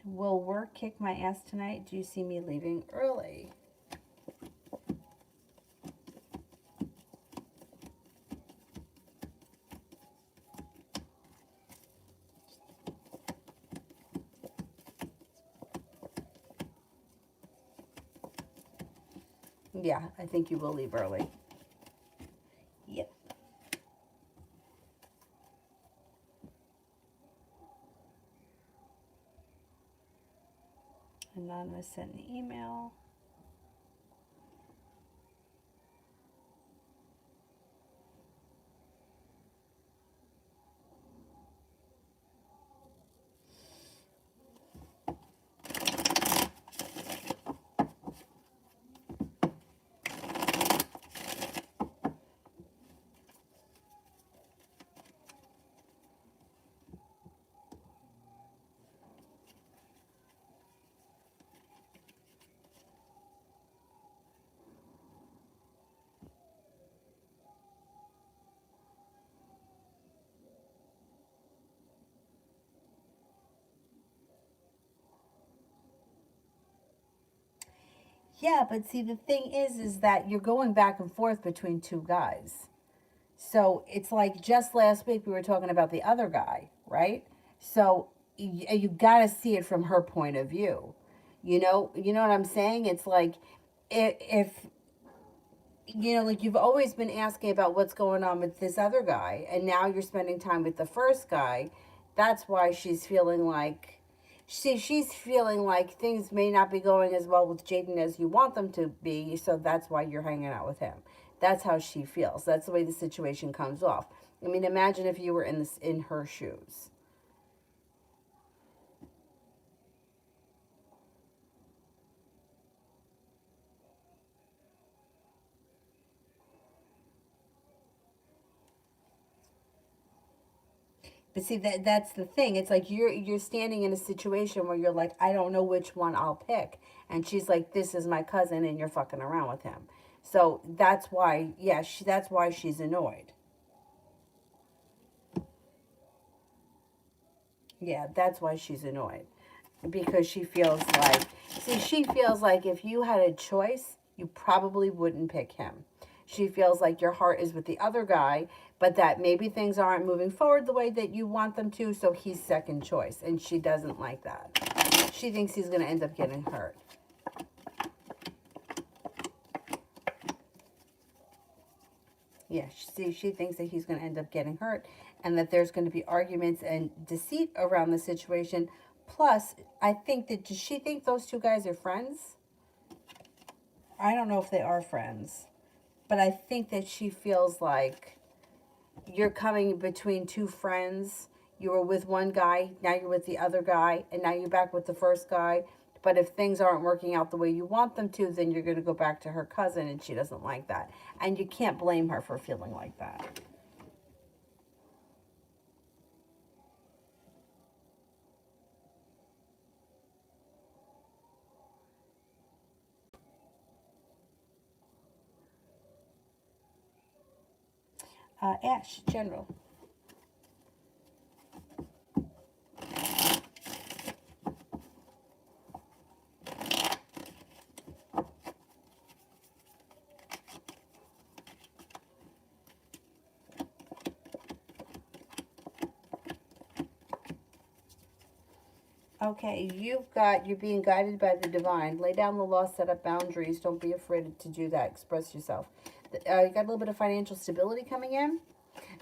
will work kick my ass tonight? Do you see me leaving early? Yeah, I think you will leave early. Yep. Anonymous sent an email. Yeah, but see, the thing is that you're going back and forth between two guys. So it's like just last week we were talking about the other guy, right? So you got to see it from her point of view. You know what I'm saying? It's like if like you've always been asking about what's going on with this other guy, and now you're spending time with the first guy. That's why she's feeling like she's feeling like things may not be going as well with Jaden as you want them to be, so that's why you're hanging out with him. That's how she feels. That's the way the situation comes off. I mean, imagine if you were in her shoes. But see, that's the thing. It's like you're standing in a situation where you're like, I don't know which one I'll pick, and she's like, this is my cousin, and you're fucking around with him. So that's why, yeah, that's why she's annoyed. Yeah, that's why she's annoyed. Because she feels like, see, she feels like if you had a choice, you probably wouldn't pick him. She feels like your heart is with the other guy, but that maybe things aren't moving forward the way that you want them to, so he's second choice. And she doesn't like that. She thinks he's going to end up getting hurt. Yeah, she thinks that he's going to end up getting hurt and that there's going to be arguments and deceit around the situation. Plus, I think that, does she think those two guys are friends? I don't know if they are friends, but I think that she feels like you're coming between two friends. You were with one guy, now you're with the other guy, and now you're back with the first guy. But if things aren't working out the way you want them to, then you're going to go back to her cousin, and she doesn't like that. And you can't blame her for feeling like that. Ash, general. Okay, you're being guided by the divine. Lay down the law, set up boundaries. Don't be afraid to do that. Express yourself. You got a little bit of financial stability coming in.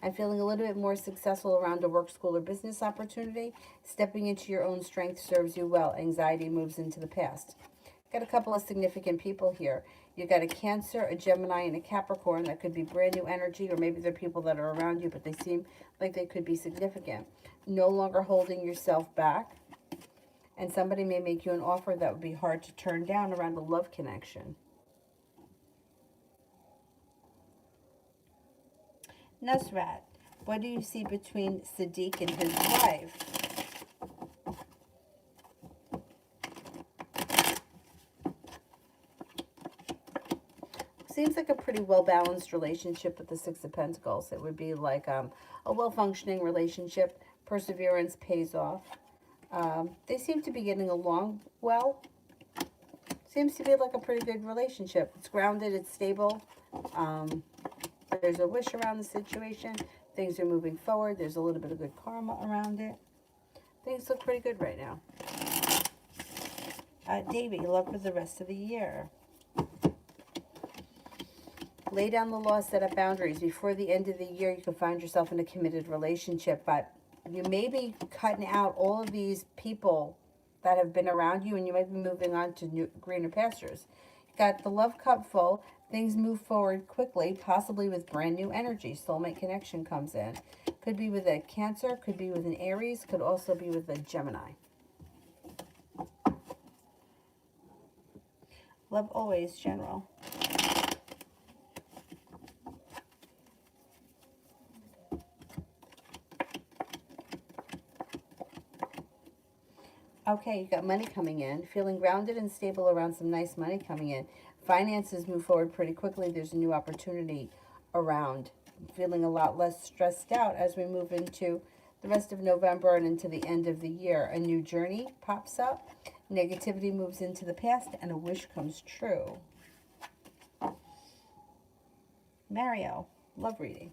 I'm feeling a little bit more successful around a work, school, or business opportunity. Stepping into your own strength serves you well. Anxiety moves into the past. Got a couple of significant people here. You got a Cancer, a Gemini, and a Capricorn. That could be brand new energy, or maybe they're people that are around you, but they seem like they could be significant. No longer holding yourself back. And somebody may make you an offer that would be hard to turn down around a love connection. Nusrat, what do you see between Sadiq and his wife? Seems like a pretty well-balanced relationship with the Six of Pentacles. It would be like a well-functioning relationship. Perseverance pays off. They seem to be getting along well. Seems to be like a pretty good relationship. It's grounded, it's stable. There's a wish around the situation. Things are moving forward. There's a little bit of good karma around it. Things look pretty good right now. Davey, luck for the rest of the year. Lay down the law, set up boundaries. Before the end of the year, you can find yourself in a committed relationship, but you may be cutting out all of these people that have been around you, and you might be moving on to new, greener pastures. You got the love cup full. Things move forward quickly, possibly with brand new energy. Soulmate connection comes in. Could be with a Cancer, could be with an Aries, could also be with a Gemini. Love always, general. Okay, you got money coming in. Feeling grounded and stable around some nice money coming in. Finances move forward pretty quickly. There's a new opportunity around. Feeling a lot less stressed out as we move into the rest of November and into the end of the year. A new journey pops up. Negativity moves into the past and a wish comes true. Mario, love reading.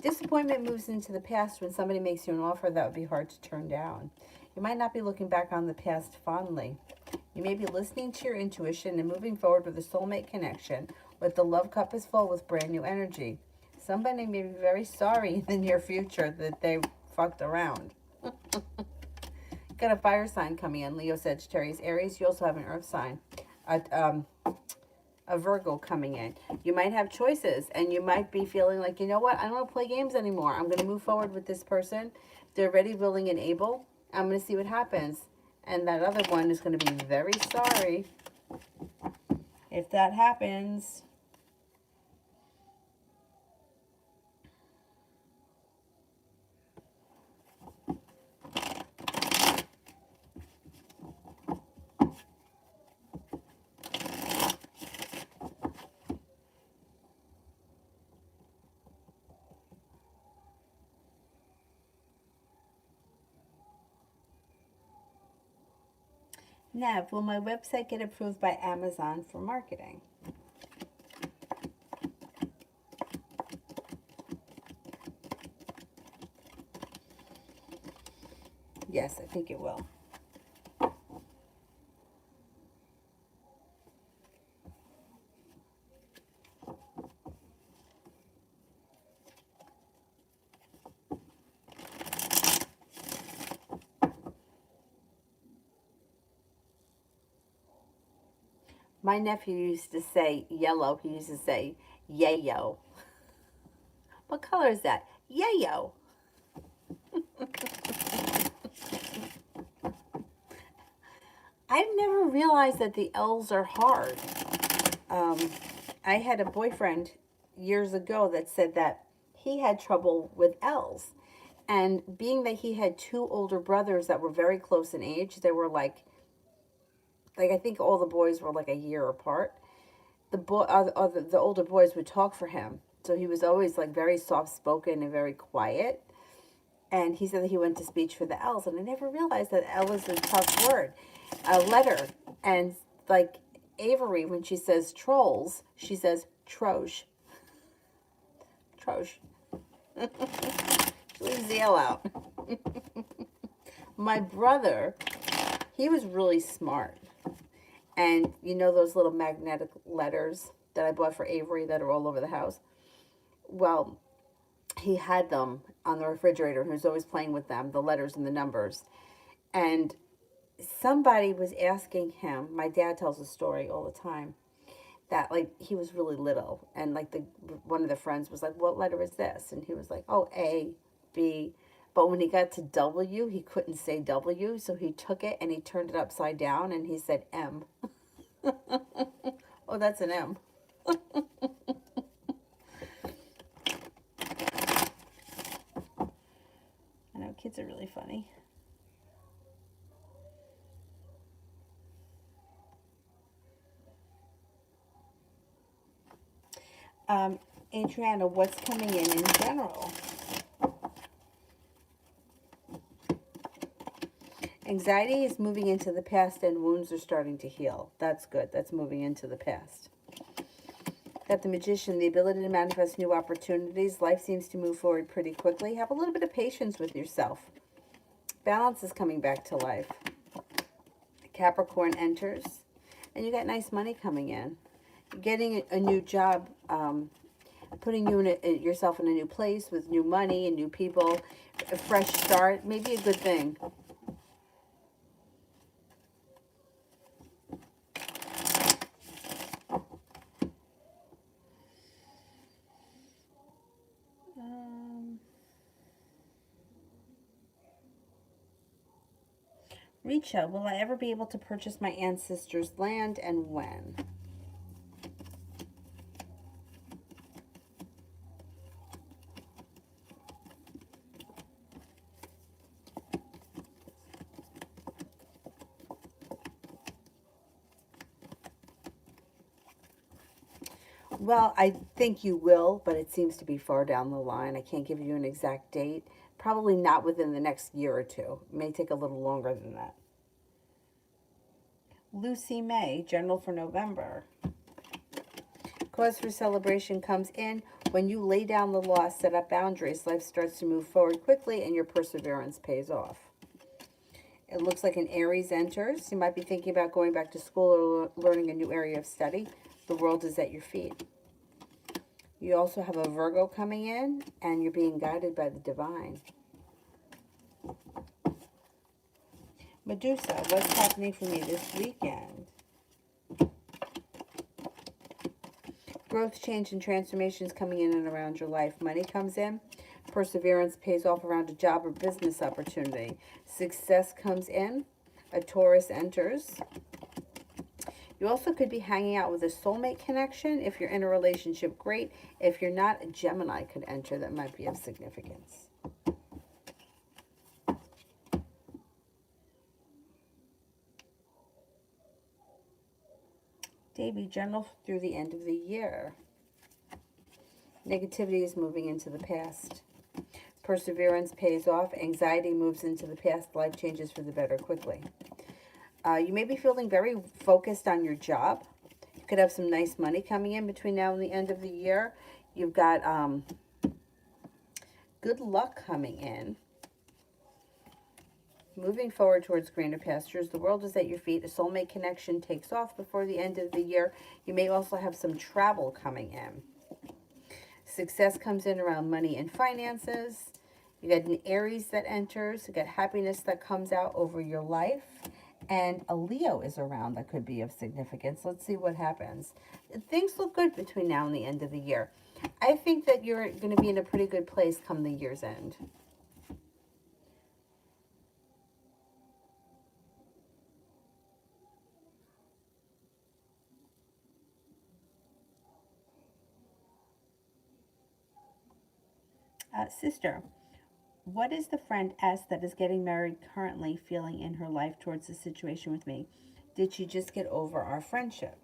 Disappointment moves into the past when somebody makes you an offer that would be hard to turn down. You might not be looking back on the past fondly. You may be listening to your intuition and moving forward with a soulmate connection, with the love cup is full with brand new energy. Somebody may be very sorry in the near future that they fucked around. Got a fire sign coming in, Leo, Sagittarius, Aries. You also have an earth sign, a Virgo coming in. You might have choices and you might be feeling like, you know what, I don't want to play games anymore. I'm going to move forward with this person. They're ready, willing, and able. I'm going to see what happens. And that other one is going to be very sorry if that happens. Nev, will my website get approved by Amazon for marketing? Yes, I think it will. My nephew used to say yellow. He used to say yayo. What color is that? Yayo. I've never realized that the L's are hard. I had a boyfriend years ago that said that he had trouble with L's. And being that he had two older brothers that were very close in age, they were I think all the boys were like a year apart. The older boys would talk for him, so he was always like very soft spoken and very quiet. And he said that he went to speech for the L's, and I never realized that L is a tough word, a letter. And like Avery, when she says trolls, she says troche. Troche. She leaves the L out. My brother, he was really smart. And you know those little magnetic letters that I bought for Avery that are all over the house? Well, he had them on the refrigerator. He was always playing with them, the letters and the numbers. And somebody was asking him, my dad tells a story all the time, that like he was really little. And like one of the friends was like, what letter is this? And he was like, oh, A, B. But when he got to W, he couldn't say W. So he took it and he turned it upside down and he said M. Oh, that's an M. I know, kids are really funny. Adriana, what's coming in general? Anxiety is moving into the past and wounds are starting to heal. That's good. That's moving into the past. Got the Magician, the ability to manifest new opportunities. Life seems to move forward pretty quickly. Have a little bit of patience with yourself. Balance is coming back to life. Capricorn enters, and you got nice money coming in. Getting a new job, putting yourself in a new place with new money and new people, a fresh start, maybe a good thing. Richa, will I ever be able to purchase my ancestors' land and when? Well, I think you will, but it seems to be far down the line. I can't give you an exact date. Probably not within the next year or two. It may take a little longer than that. Lucy May, general for November. Cause for celebration comes in when you lay down the law, set up boundaries. Life starts to move forward quickly and your perseverance pays off. It looks like an Aries enters. You might be thinking about going back to school or learning a new area of study. The world is at your feet. You also have a Virgo coming in, and you're being guided by the divine. Medusa, what's happening for me this weekend? Growth, change, and transformations coming in and around your life. Money comes in. Perseverance pays off around a job or business opportunity. Success comes in. A Taurus enters. You also could be hanging out with a soulmate connection. If you're in a relationship, great. If you're not, a Gemini could enter. That might be of significance. Davy, general through the end of the year. Negativity is moving into the past. Perseverance pays off. Anxiety moves into the past. Life changes for the better quickly. You may be feeling very focused on your job. You could have some nice money coming in between now and the end of the year. You've got good luck coming in. Moving forward towards greener pastures. The world is at your feet. A soulmate connection takes off before the end of the year. You may also have some travel coming in. Success comes in around money and finances. You got an Aries that enters. You got happiness that comes out over your life. And a Leo is around that could be of significance. Let's see what happens. Things look good between now and the end of the year. I think that you're going to be in a pretty good place come the year's end. Sister, what is the friend S that is getting married currently feeling in her life towards the situation with me? Did she just get over our friendship?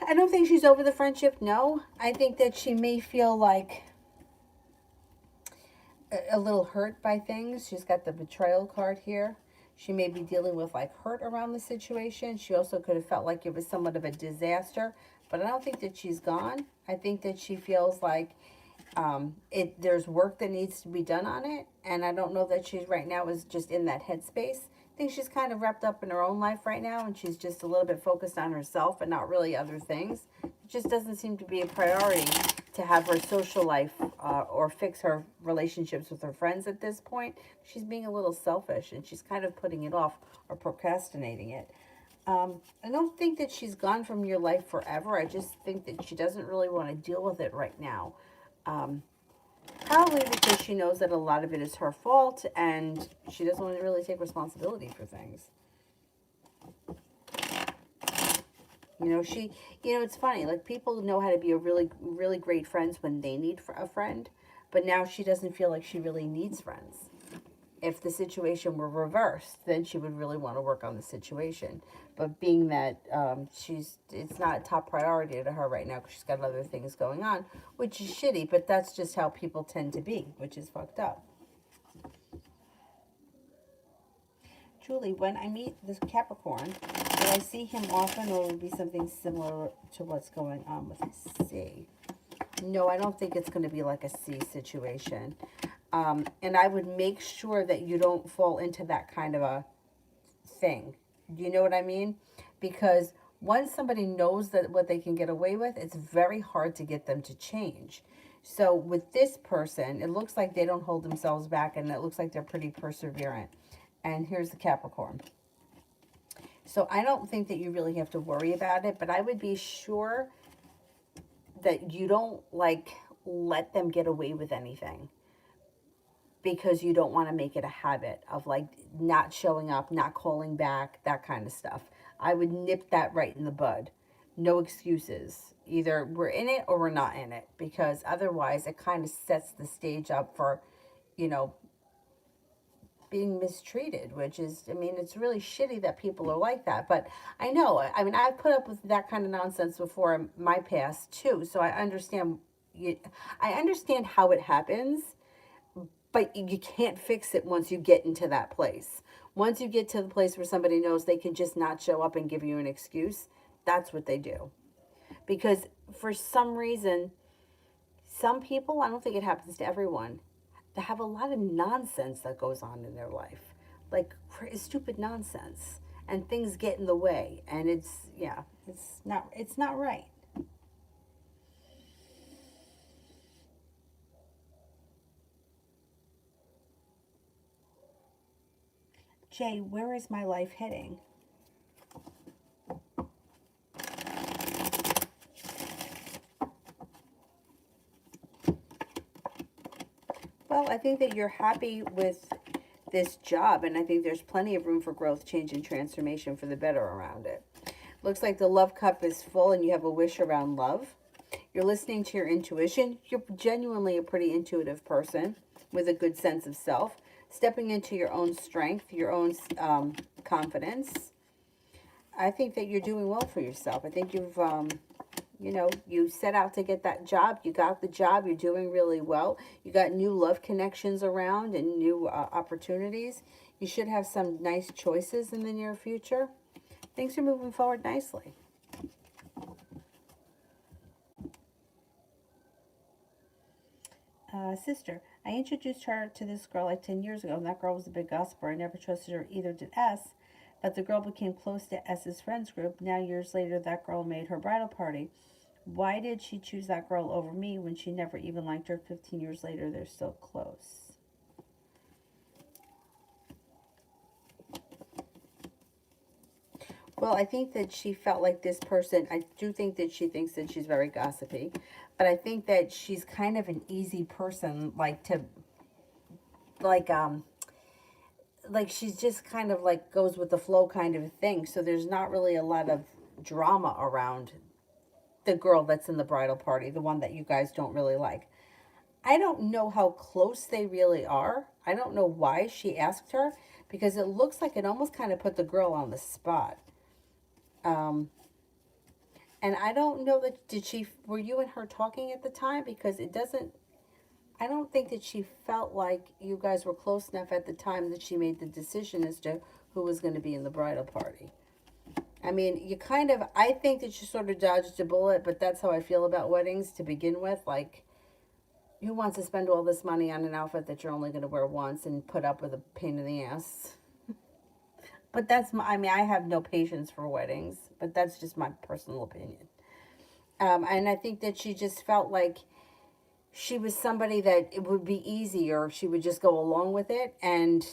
I don't think she's over the friendship, no. I think that she may feel like a little hurt by things. She's got the betrayal card here. She may be dealing with like hurt around the situation. She also could have felt like it was somewhat of a disaster, but I don't think that she's gone. I think that she feels like there's work that needs to be done on it, and I don't know that she's right now is just in that headspace. I think she's kind of wrapped up in her own life right now, and she's just a little bit focused on herself and not really other things. It just doesn't seem to be a priority to have her social life or fix her relationships with her friends at this point. She's being a little selfish, and she's kind of putting it off or procrastinating it. I don't think that she's gone from your life forever. I just think that she doesn't really want to deal with it right now. Um, Probably because she knows that a lot of it is her fault and she doesn't want to really take responsibility for things. It's funny, like people know how to be a really, really great friends when they need a friend, but now she doesn't feel like she really needs friends. If the situation were reversed, then she would really want to work on the situation. But being that it's not a top priority to her right now because she's got other things going on, which is shitty, but that's just how people tend to be, which is fucked up. Julie, when I meet this Capricorn, will I see him often or will it be something similar to what's going on with C? No, I don't think it's going to be like a C situation. And I would make sure that you don't fall into that kind of a thing. Do you know what I mean? Because once somebody knows that what they can get away with, it's very hard to get them to change. So with this person, it looks like they don't hold themselves back and it looks like they're pretty perseverant. And here's the Capricorn. So I don't think that you really have to worry about it, but I would be sure that you don't let them get away with anything, because you don't want to make it a habit of like not showing up, not calling back, that kind of stuff. I would nip that right in the bud. No excuses. Either we're in it or we're not in it, because otherwise it kind of sets the stage up for, you know, being mistreated, which is, I mean, it's really shitty that people are like that. But I know, I mean, I've put up with that kind of nonsense before in my past too, so I understand. You, I understand how it happens, but you can't fix it once you get into that place. Once you get to the place where somebody knows they can just not show up and give you an excuse, that's what they do. Because for some reason, some people, I don't think it happens to everyone, they have a lot of nonsense that goes on in their life, like stupid nonsense, and things get in the way, and it's, yeah, it's not right. Jay, where is my life heading? Well, I think that you're happy with this job, and I think there's plenty of room for growth, change, and transformation for the better around it. Looks like the love cup is full and you have a wish around love. You're listening to your intuition. You're genuinely a pretty intuitive person with a good sense of self, stepping into your own strength, your own confidence. I think that you're doing well for yourself. I think you know, you set out to get that job. You got the job. You're doing really well. You got new love connections around and new opportunities. You should have some nice choices in the near future. Things are moving forward nicely. Sister, I introduced her to this girl like 10 years ago, and that girl was a big gossiper. I never trusted her, either did S. But the girl became close to S's friends group. Now, years later, that girl made her bridal party. Why did she choose that girl over me when she never even liked her? 15 years later, they're still close. Well, I think that she felt like this person, I do think that she thinks that she's very gossipy, but I think that she's kind of an easy person, like, like she's just kind of like goes with the flow kind of thing. So there's not really a lot of drama around the girl that's in the bridal party, the one that you guys don't really like. I don't know how close they really are. I don't know why she asked her, because it looks like it almost kind of put the girl on the spot. Um, and I don't know that, were you and her talking at the time? Because it doesn't, I don't think that she felt like you guys were close enough at the time that she made the decision as to who was going to be in the bridal party. I mean, you kind of, I think that you sort of dodged a bullet, but that's how I feel about weddings to begin with. Like, who wants to spend all this money on an outfit that you're only going to wear once and put up with a pain in the ass? But that's my, I mean, I have no patience for weddings, but that's just my personal opinion. And I think that she just felt like she was somebody that it would be easier. She would just go along with it. And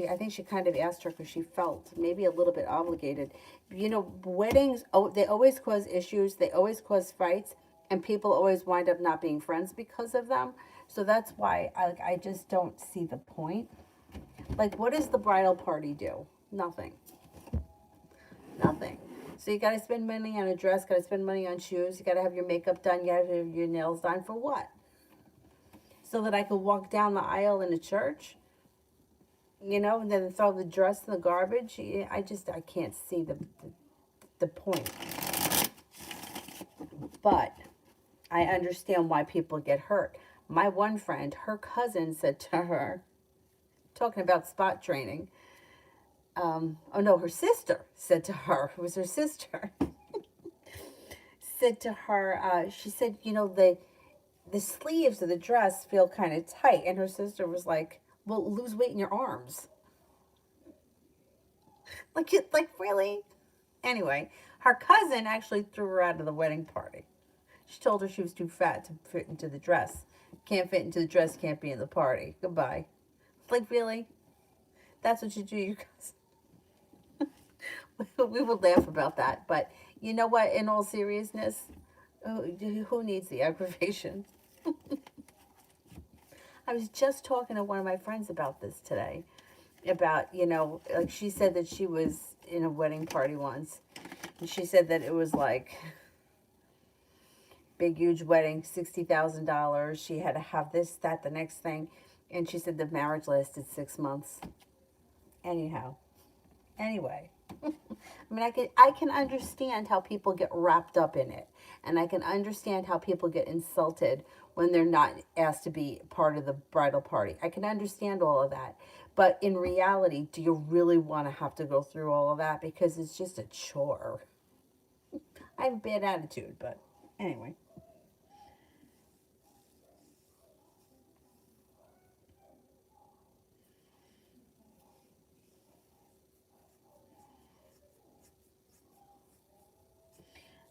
I think she kind of asked her because she felt maybe a little bit obligated. You know, weddings, oh, they always cause issues. They always cause fights. And people always wind up not being friends because of them. So that's why I just don't see the point. Like, what does the bridal party do? Nothing. Nothing. So you got to spend money on a dress, got to spend money on shoes, you got to have your makeup done, you got to have your nails done for what? So that I could walk down the aisle in a church, you know, and then throw the dress in the garbage. I can't see the point. But I understand why people get hurt. My one friend, her cousin said to her, talking about spot training, oh no, her sister said to her, it was her sister, said to her, she said, you know, the sleeves of the dress feel kind of tight. And her sister was like, well, lose weight in your arms. Like really? Anyway, her cousin actually threw her out of the wedding party. She told her she was too fat to fit into the dress. Can't fit into the dress, can't be in the party. Goodbye. Like, really? That's what you do, you guys. We will laugh about that. But you know what? In all seriousness, who needs the aggravation? I was just talking to one of my friends about this today. About, you know, like she said that she was in a wedding party once. And she said that it was like big, huge wedding, $60,000. She had to have this, that, the next thing. And she said the marriage lasted 6 months. Anyhow, anyway. I mean, I can understand how people get wrapped up in it. And I can understand how people get insulted when they're not asked to be part of the bridal party. I can understand all of that. But in reality, do you really want to have to go through all of that? Because it's just a chore. I have a bad attitude, but anyway.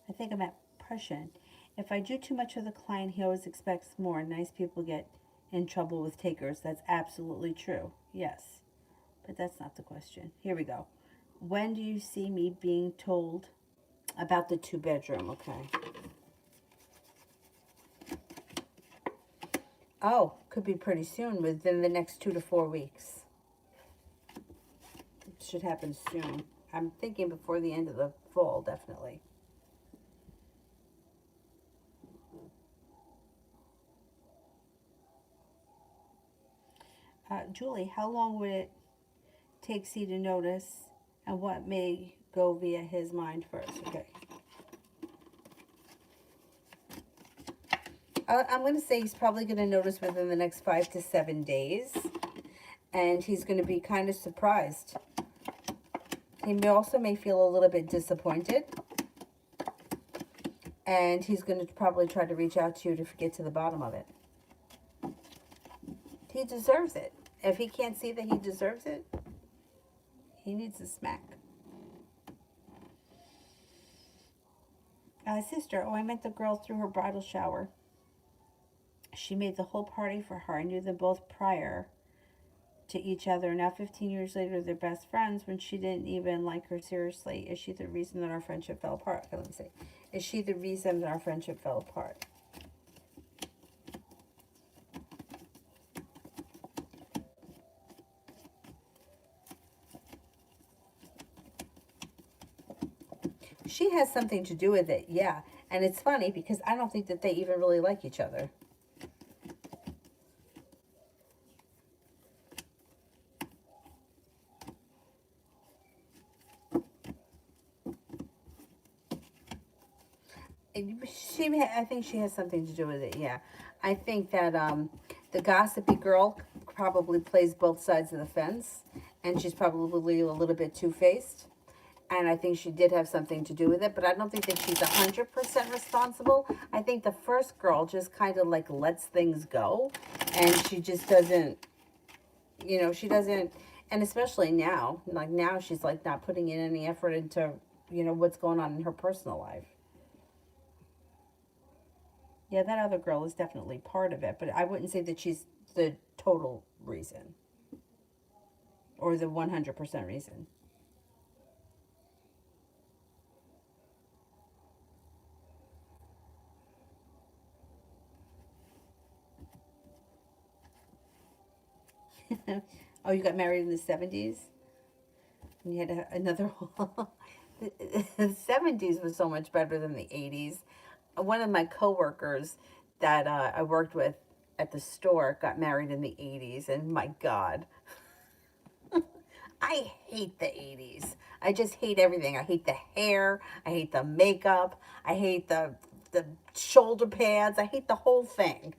I think I'm at Prussian. If I do too much for the client, he always expects more. Nice people get in trouble with takers. That's absolutely true. Yes. But that's not the question. Here we go. When do you see me being told about the 2 bedroom? Okay. Oh, could be pretty soon, within the next 2 to 4 weeks. It should happen soon. I'm thinking before the end of the fall, definitely. Julie, how long would it take C to notice, and what may go via his mind first? Okay. I'm going to say he's probably going to notice within the next 5 to 7 days, and he's going to be kind of surprised. He may feel a little bit disappointed, and he's going to probably try to reach out to you to get to the bottom of it. He deserves it. If he can't see that he deserves it, he needs a smack. Sister, oh, I met the girl through her bridal shower. She made the whole party for her. I knew them both prior to each other. Now, 15 years later, they're best friends when she didn't even like her seriously. Is she the reason that our friendship fell apart? Okay, let me see. Is she the reason that our friendship fell apart? She has something to do with it, yeah. And it's funny because I don't think that they even really like each other. I think she has something to do with it, yeah. I think that the gossipy girl probably plays both sides of the fence, and she's probably a little bit two-faced. And I think she did have something to do with it, but I don't think that she's 100% responsible. I think the first girl just kind of like lets things go, and she just doesn't, she doesn't, and especially now, like now she's like not putting in any effort into, what's going on in her personal life. Yeah, that other girl is definitely part of it, but I wouldn't say that she's the total reason or the 100% reason. Oh, you got married in the 70s? And you had another. The 70s was so much better than the 80s. One of my coworkers that I worked with at the store got married in the 80s, and my God, I hate the 80s. I just hate everything. I hate the hair. I hate the makeup. I hate the shoulder pads. I hate the whole thing.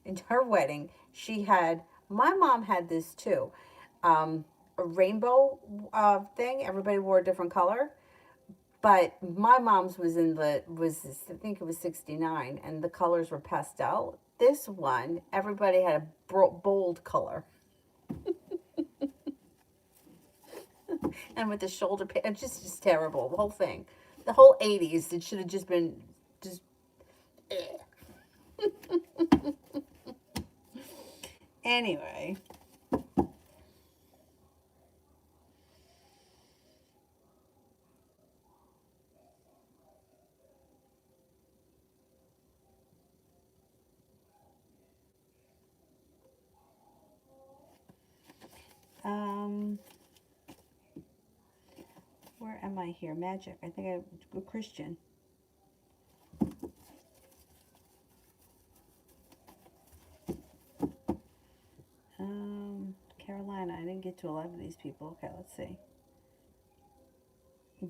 In her wedding, she had, my mom had this too, a rainbow thing. Everybody wore a different color. But my mom's I think it was 69, and the colors were pastel. This one, everybody had a bold color. And with the shoulder pad, it's just terrible, the whole thing. The whole 80s, it should have just been, just, anyway. Um, am I here? Magic. I think I'm a Christian. Carolina. I didn't get to a lot of these people. Okay, let's see.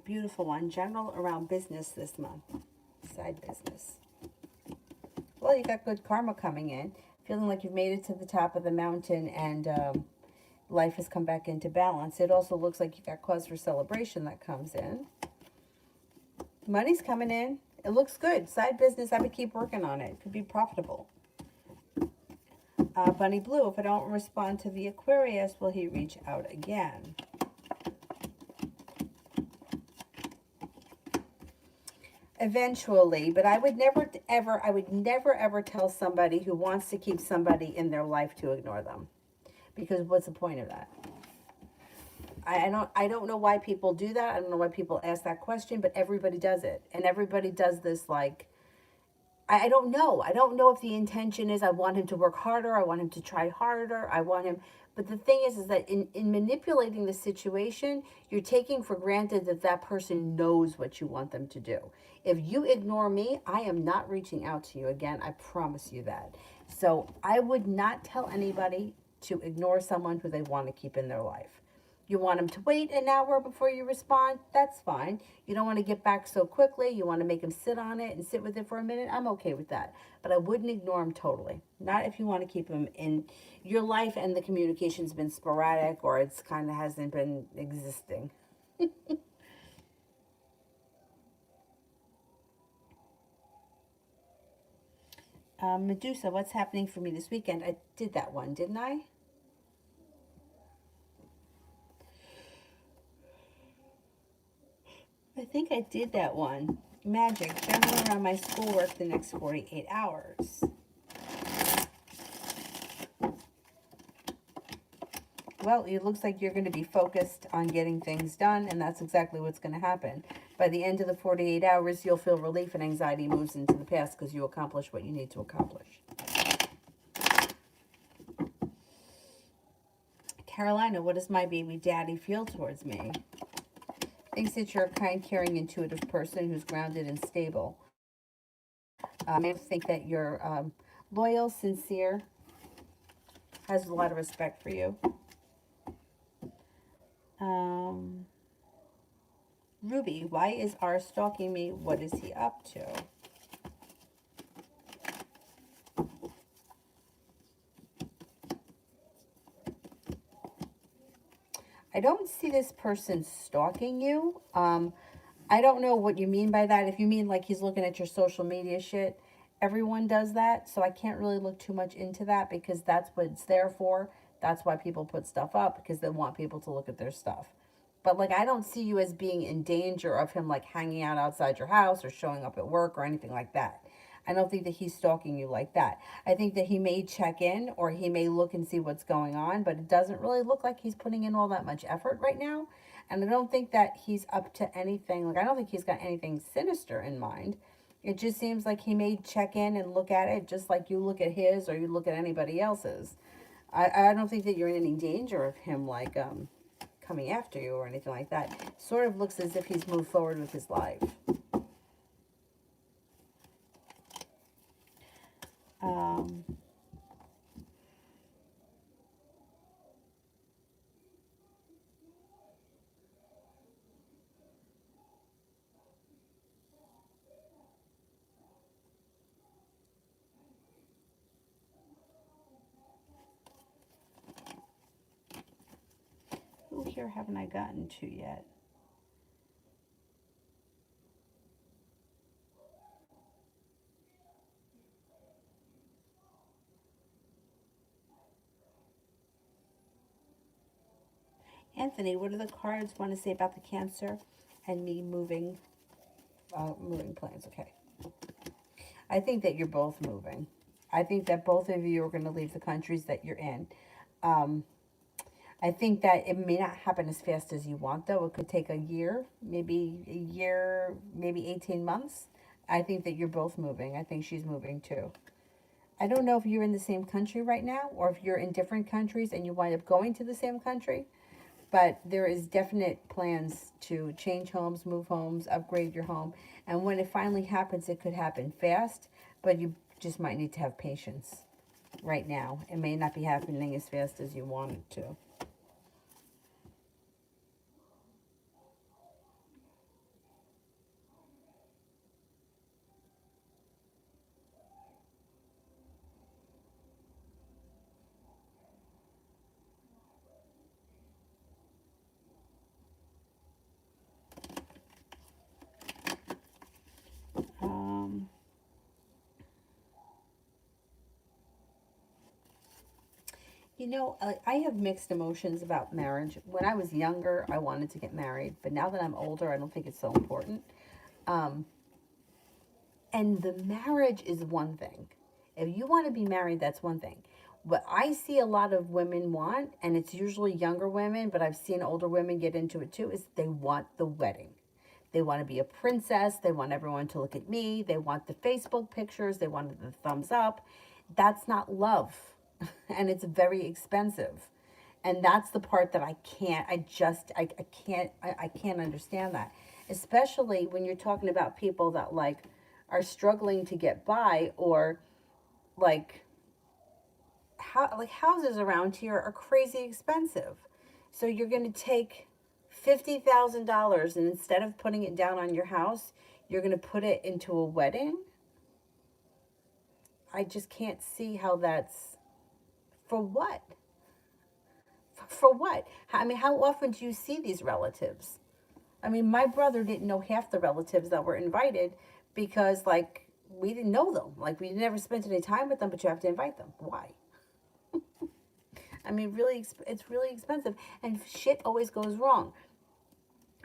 Beautiful one. General around business this month. Side business. Well, you got good karma coming in. Feeling like you've made it to the top of the mountain and life has come back into balance. It also looks like you got cause for celebration that comes in. Money's coming in. It looks good. Side business, I would keep working on it. It could be profitable. Bunny Blue, if I don't respond to the Aquarius, will he reach out again? Eventually, but I would never ever tell somebody who wants to keep somebody in their life to ignore them. Because what's the point of that? I don't know why people do that. I don't know why people ask that question, but everybody does it. And everybody does this like I don't know. I don't know if the intention is I want him to work harder, I want him to try harder, I want him. But the thing is that in manipulating the situation, you're taking for granted that that person knows what you want them to do. If you ignore me, I am not reaching out to you again. I promise you that. So I would not tell anybody to ignore someone who they want to keep in their life. You want them to wait an hour before you respond? That's fine. You don't want to get back so quickly. You want to make them sit on it and sit with it for a minute. I'm okay with that. But I wouldn't ignore them totally. Not if you want to keep them in your life and the communication's been sporadic or it's kind of hasn't been existing. Medusa, what's happening for me this weekend? I did that one, didn't I? I think I did that one. Magic, generally around my schoolwork the next 48 hours. Well, it looks like you're going to be focused on getting things done, and that's exactly what's going to happen. By the end of the 48 hours, you'll feel relief and anxiety moves into the past because you accomplish what you need to accomplish. Carolina, what does my baby daddy feel towards me? Thinks that you're a kind, caring, intuitive person who's grounded and stable. I think that you're loyal, sincere, has a lot of respect for you. Ruby, why is R stalking me? What is he up to? I don't see this person stalking you. I don't know what you mean by that. If you mean like he's looking at your social media shit, everyone does that. So I can't really look too much into that because that's what it's there for. That's why people put stuff up because they want people to look at their stuff. But like I don't see you as being in danger of him like hanging out outside your house or showing up at work or anything like that. I don't think that he's stalking you like that. I think that he may check in or he may look and see what's going on, but it doesn't really look like he's putting in all that much effort right now. And I don't think that he's up to anything. Like, I don't think he's got anything sinister in mind. It just seems like he may check in and look at it just like you look at his or you look at anybody else's. I don't think that you're in any danger of him, like, coming after you or anything like that. Sort of looks as if he's moved forward with his life. Who here haven't I gotten to yet? Anthony, what do the cards want to say about the Cancer and me moving plans? Okay. I think that you're both moving. I think that both of you are going to leave the countries that you're in. I think that it may not happen as fast as you want, though. It could take a year, maybe 18 months. I think that you're both moving. I think she's moving too. I don't know if you're in the same country right now or if you're in different countries and you wind up going to the same country. But there is definite plans to change homes, move homes, upgrade your home. And when it finally happens, it could happen fast, but you just might need to have patience right now. It may not be happening as fast as you want it to. Um, I have mixed emotions about marriage. When I was younger, I wanted to get married, but now that I'm older, I don't think it's so important. Um, and the marriage is one thing. If you want to be married, that's one thing. What I see a lot of women want, and it's usually younger women, but I've seen older women get into it too, is they want the wedding. They want to be a princess. They want everyone to look at me. They want the Facebook pictures. They want the thumbs up. That's not love. And it's very expensive. And that's the part that I can't, I can't understand that. Especially when you're talking about people that like are struggling to get by, or like how like houses around here are crazy expensive. So you're going to take $50,000, and instead of putting it down on your house, you're going to put it into a wedding. I just can't see how that's for what? For what? I mean, how often do you see these relatives? I mean, my brother didn't know half the relatives that were invited because, like, we didn't know them. Like, we never spent any time with them, but you have to invite them. Why? I mean, really, it's really expensive, and shit always goes wrong.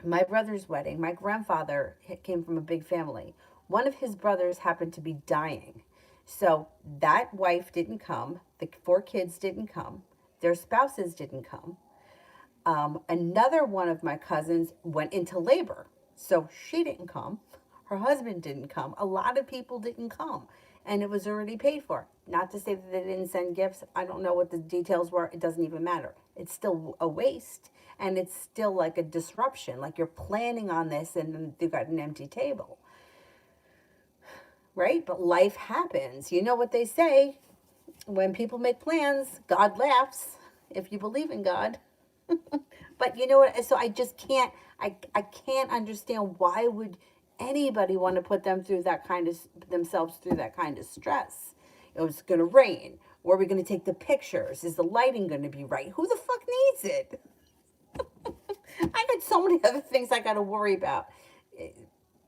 My brother's wedding, my grandfather came from a big family. One of his brothers happened to be dying. So that wife didn't come, the four kids didn't come, their spouses didn't come. Another one of my cousins went into labor, so she didn't come. Her husband didn't come. A lot of people didn't come, and it was already paid for. Not to say that they didn't send gifts. I don't know what the details were. It doesn't even matter. It's still a waste, and it's still like a disruption. Like you're planning on this, and then you've got an empty table, right? But life happens. You know what they say: when people make plans, God laughs. If you believe in God. But you know what? So I just can't. I can't understand why would anybody want to put them through that kind of themselves through that kind of stress. It was going to rain. Where are we going to take the pictures? Is the lighting going to be right? Who the fuck needs it? I got so many other things I got to worry about.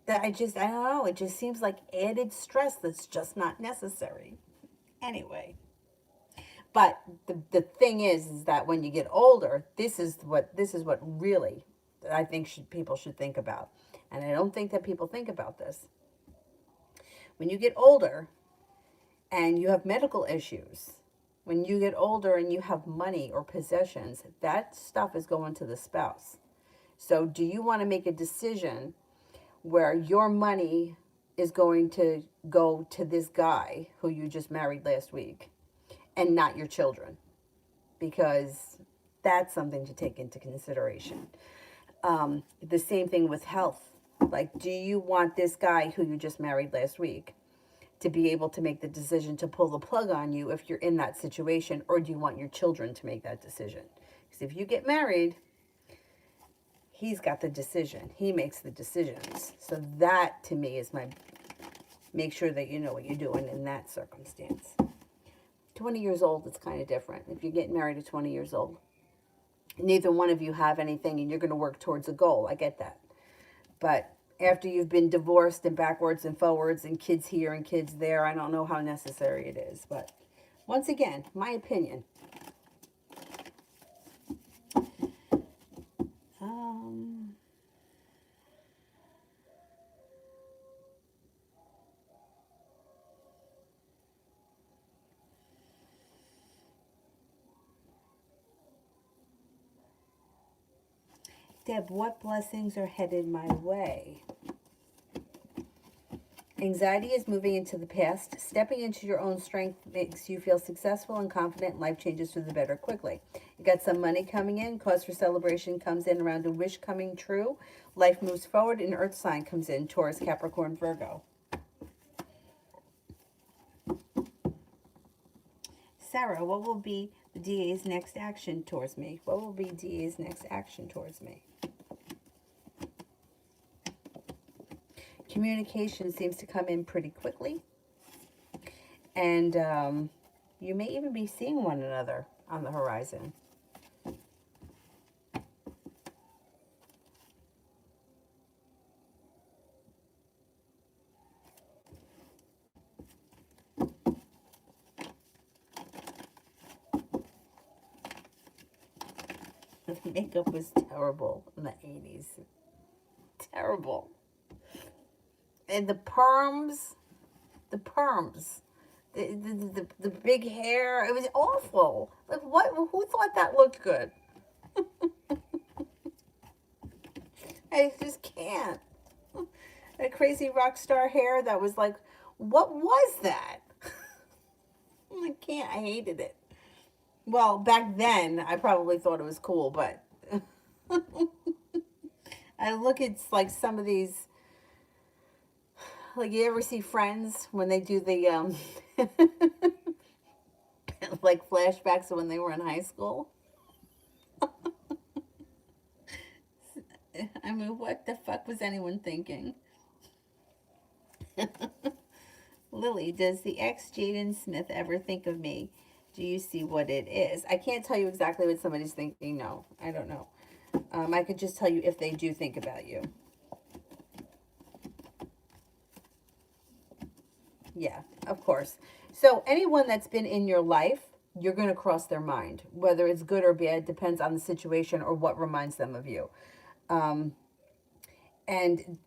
That I don't know. It just seems like added stress that's just not necessary. Anyway. But the thing is that when you get older, this is what really I think people should think about. And I don't think that people think about this. When you get older and you have medical issues, when you get older and you have money or possessions, that stuff is going to the spouse. So do you want to make a decision where your money is going to go to this guy who you just married last week and not your children? Because that's something to take into consideration. The same thing with health. Like, do you want this guy who you just married last week to be able to make the decision to pull the plug on you if you're in that situation, or do you want your children to make that decision? Because if you get married, he's got the decision. He makes the decisions. So that to me is my make sure that you know what you're doing in that circumstance. 20 years old, it's kind of different. If you're getting married at 20 years old, neither one of you have anything and you're going to work towards a goal. I get that. But after you've been divorced and backwards and forwards and kids here and kids there, I don't know how necessary it is. But once again, my opinion. Um, Deb, what blessings are headed my way? Anxiety is moving into the past. Stepping into your own strength makes you feel successful and confident, and life changes for the better quickly. You got some money coming in. Cause for celebration comes in around a wish coming true. Life moves forward. An earth sign comes in. Taurus, Capricorn, Virgo. Sarah, what will be the DA's next action towards me? What will be DA's next action towards me? Communication seems to come in pretty quickly. And you may even be seeing one another on the horizon. The makeup was terrible in the 80s. Terrible. And the perms, the big hair, it was awful. Like, what? Who thought that looked good? I just can't. A crazy rock star hair that was like, what was that? I can't. I hated it. Well, back then, I probably thought it was cool, but I look at like some of these, like you ever see Friends when they do the like flashbacks of when they were in high school? I mean, what the fuck was anyone thinking? Lily, does the ex Jaden Smith ever think of me? Do you see what it is? I can't tell you exactly what somebody's thinking. No, I don't know. I could just tell you if they do think about you. Yeah, of course. So anyone that's been in your life, you're going to cross their mind. Whether it's good or bad depends on the situation or what reminds them of you. Um, and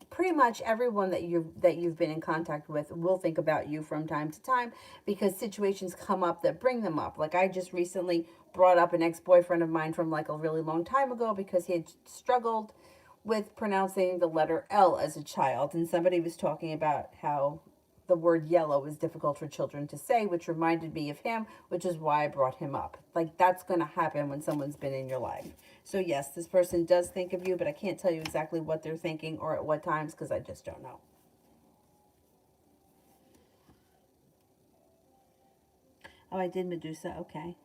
pretty much everyone that you've been in contact with will think about you from time to time because situations come up that bring them up. Like I just recently brought up an ex-boyfriend of mine from like a really long time ago because he had struggled with pronouncing the letter L as a child, and somebody was talking about how the word yellow is difficult for children to say, which reminded me of him, which is why I brought him up. Like that's going to happen when someone's been in your life. So yes, this person does think of you, but I can't tell you exactly what they're thinking or at what times because I just don't know. Oh, I did Medusa. Okay.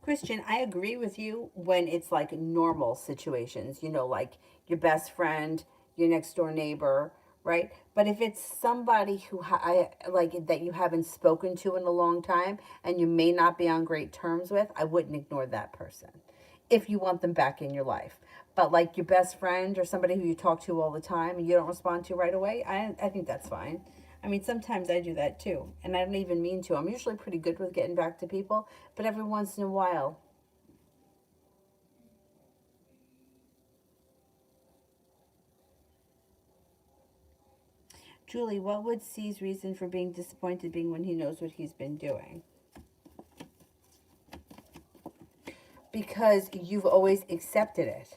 Christian, I agree with you when it's like normal situations, like your best friend, your next door neighbor, right? But if it's somebody who I like that you haven't spoken to in a long time and you may not be on great terms with, I wouldn't ignore that person if you want them back in your life. But like your best friend or somebody who you talk to all the time and you don't respond to right away, I think that's fine. I mean, sometimes I do that too, and I don't even mean to. I'm usually pretty good with getting back to people, but every once in a while. Julie, what would C's reason for being disappointed being when he knows what he's been doing? Because you've always accepted it.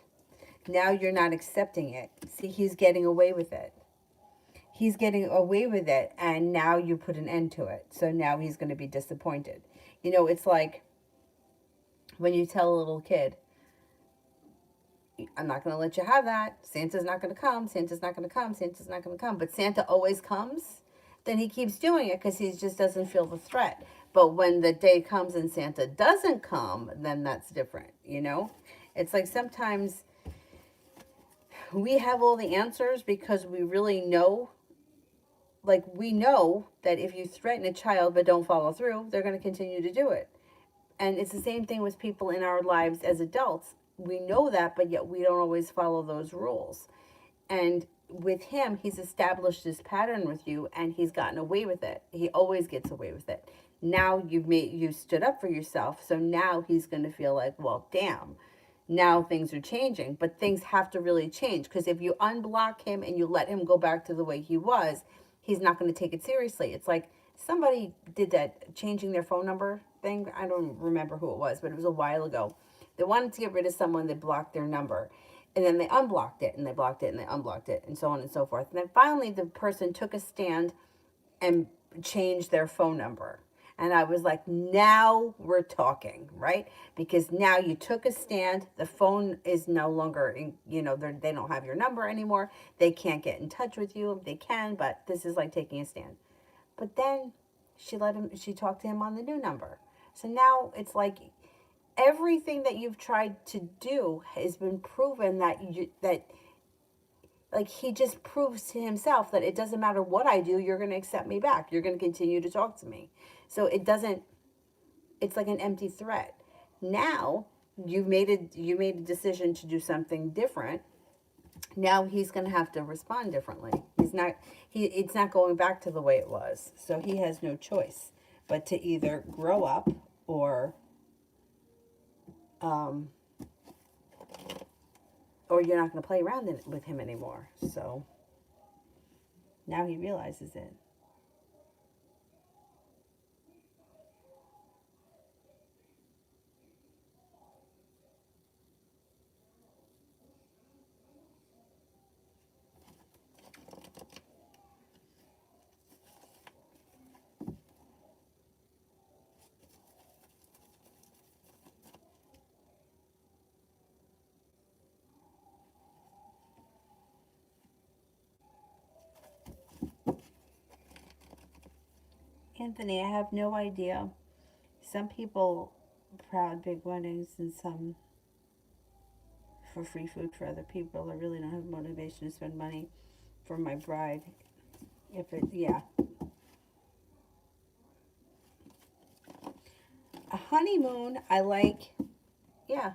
Now you're not accepting it. See, he's getting away with it. He's getting away with it, and now you put an end to it. So now he's going to be disappointed. It's like when you tell a little kid, I'm not going to let you have that. Santa's not going to come. Santa's not going to come. Santa's not going to come. But Santa always comes. Then he keeps doing it because he just doesn't feel the threat. But when the day comes and Santa doesn't come, then that's different. It's like sometimes we have all the answers because we really know, like we know that if you threaten a child but don't follow through, they're going to continue to do it. And it's the same thing with people in our lives as adults. We know that, but yet we don't always follow those rules. And with him, he's established this pattern with you and he's gotten away with it. He always gets away with it. Now you stood up for yourself, so now he's going to feel like, well, damn, now things are changing, but things have to really change, because if you unblock him and you let him go back to the way he was, he's not going to take it seriously. It's like somebody did that changing their phone number thing. I don't remember who it was, but it was a while ago. They wanted to get rid of someone, they blocked their number. And then they unblocked it, and they blocked it, and they unblocked it, and so on and so forth. And then finally, the person took a stand and changed their phone number. And I was like, now we're talking, right? Because now you took a stand. The phone is no longer, they don't have your number anymore. They can't get in touch with you. They can, but this is like taking a stand. But then she talked to him on the new number. So now it's like everything that you've tried to do has been proven that like he just proves to himself that it doesn't matter what I do, you're going to accept me back. You're going to continue to talk to me. So it's like an empty threat. Now you made a decision to do something different. Now he's going to have to respond differently. It's not going back to the way it was. So he has no choice but to either grow up um, or you're not going to play around with him anymore. So now he realizes it. Anthony, I have no idea. Some people proud big weddings, and some for free food for other people. I really don't have motivation to spend money for my bride. Yeah. A honeymoon, I like, yeah.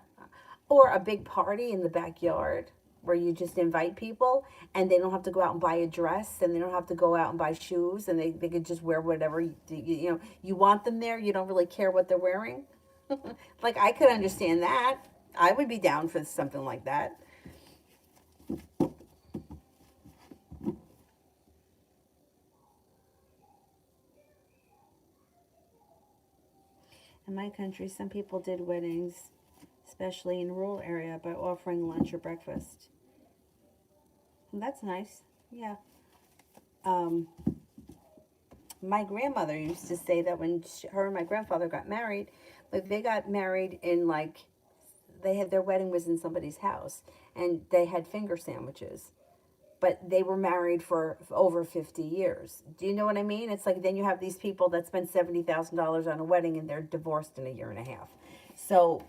Or a big party in the backyard where you just invite people and they don't have to go out and buy a dress, and they don't have to go out and buy shoes, and they could just wear whatever you want them there. You don't really care what they're wearing. Like, I could understand that. I would be down for something like that. In my country, some people did weddings, especially in rural area, by offering lunch or breakfast. And that's nice. Yeah. Um, my grandmother used to say that when her and my grandfather got married, like they got married in like they had their wedding was in somebody's house, and they had finger sandwiches, but they were married for over 50 years. Do you know what I mean? It's like then you have these people that spend $70,000 on a wedding and they're divorced in a year and a half. So,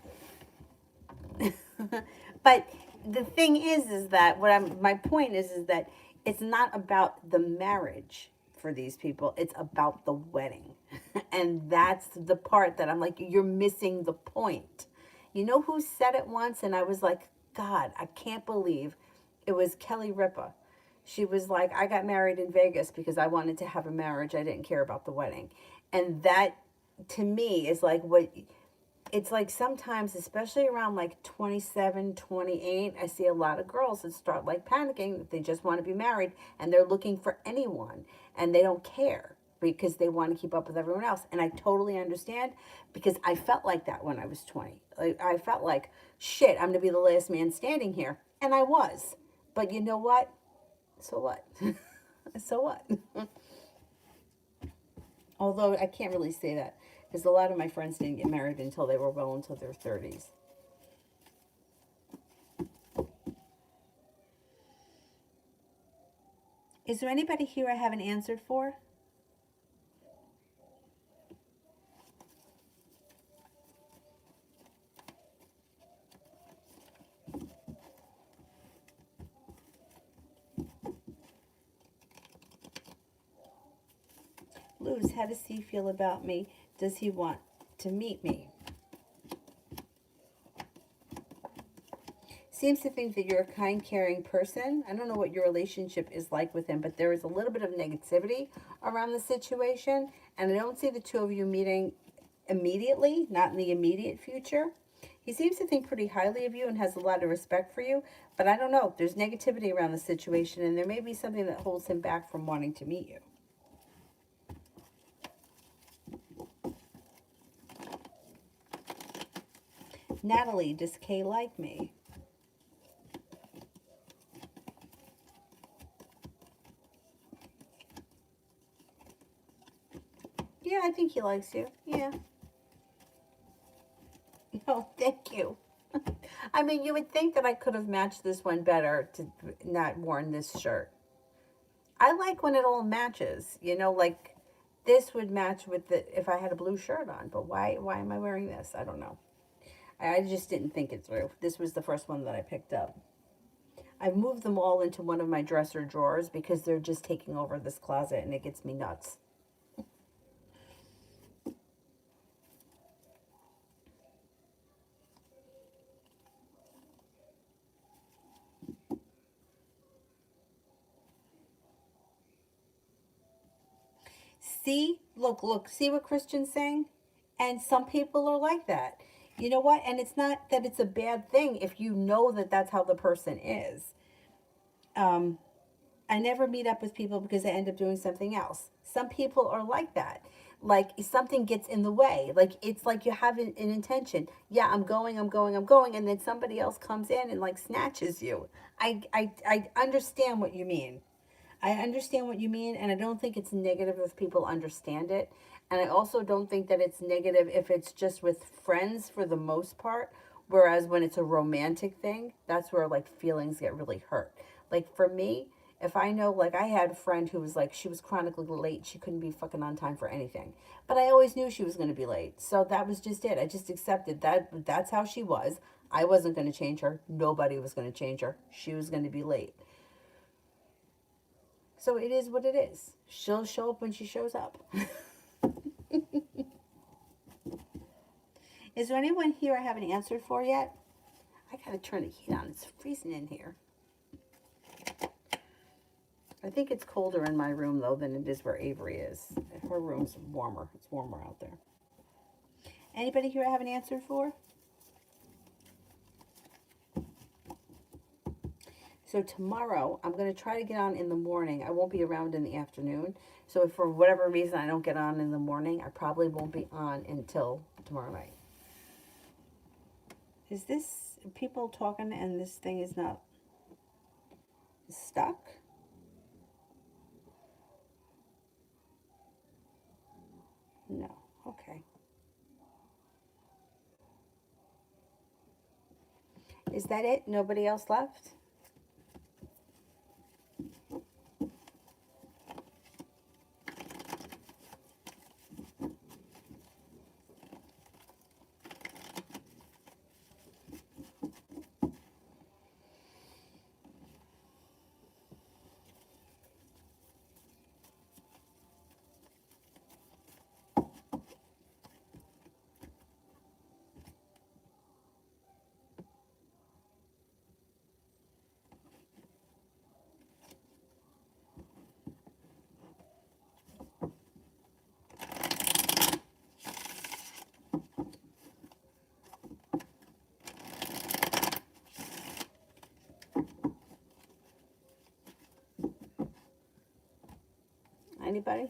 but the thing is that my point is that it's not about the marriage for these people. It's about the wedding. And that's the part that I'm like, you're missing the point. You know who said it once? And I was like, God, I can't believe it was Kelly Ripa. She was like, I got married in Vegas because I wanted to have a marriage. I didn't care about the wedding. And that to me is like what it's like sometimes, especially around like 27, 28, I see a lot of girls that start like panicking that they just want to be married and they're looking for anyone and they don't care because they want to keep up with everyone else. And I totally understand because I felt like that when I was 20. Like, I felt like, shit, I'm going to be the last man standing here. And I was. But you know what? So what? So what? Although I can't really say that because a lot of my friends didn't get married until they were well into their 30s. Is there anybody here I haven't answered for? Luz, how does he feel about me? Does he want to meet me? Seems to think that you're a kind, caring person. I don't know what your relationship is like with him, but there is a little bit of negativity around the situation, and I don't see the two of you meeting immediately, not in the immediate future. He seems to think pretty highly of you and has a lot of respect for you, but I don't know. There's negativity around the situation, and there may be something that holds him back from wanting to meet you. Natalie, does Kay like me? Yeah, I think he likes you. Yeah. No, thank you. I mean, you would think that I could have matched this one better to not worn this shirt. I like when it all matches, like this would match with the if I had a blue shirt on, but why am I wearing this? I don't know. I just didn't think it through. This was the first one that I picked up. I've moved them all into one of my dresser drawers because they're just taking over this closet and it gets me nuts. See, look, see what Christian's saying? And some people are like that. You know what? And it's not that it's a bad thing if you know that that's how the person is. Um, I never meet up with people because I end up doing something else. Some people are like that. Like something gets in the way. Like it's like you have an intention. Yeah, I'm going, and then somebody else comes in and like snatches you. I understand what you mean. I understand what you mean, and I don't think it's negative if people understand it. And I also don't think that it's negative if it's just with friends for the most part. Whereas when it's a romantic thing, that's where like feelings get really hurt. Like for me, if I know, like I had a friend who was like, she was chronically late. She couldn't be fucking on time for anything. But I always knew she was going to be late. So that was just it. I just accepted that that's how she was. I wasn't going to change her. Nobody was going to change her. She was going to be late. So it is what it is. She'll show up when she shows up. Is there anyone here I haven't answered for yet? I gotta turn the heat on. It's freezing in here. I think it's colder in my room though than it is where Avery is. Her room's warmer. It's warmer out there. Anybody here I haven't answered for? So tomorrow, I'm going to try to get on in the morning. I won't be around in the afternoon. So if for whatever reason I don't get on in the morning, I probably won't be on until tomorrow night. Is this people talking and this thing is not stuck? No. Okay. Is that it? Nobody else left? Anybody?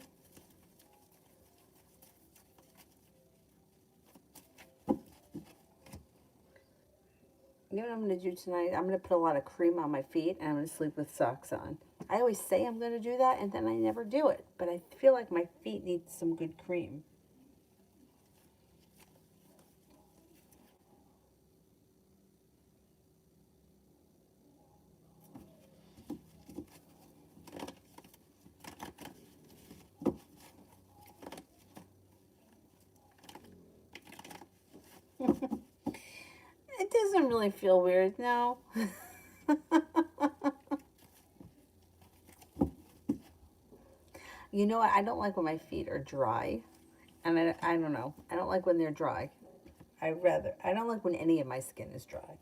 You know what I'm going to do tonight? I'm going to put a lot of cream on my feet and I'm going to sleep with socks on. I always say I'm going to do that and then I never do it. But I feel like my feet need some good cream. It doesn't really feel weird, no. You know what? I don't like when my feet are dry. And I don't know. I don't like when they're dry. I don't like when any of my skin is dry.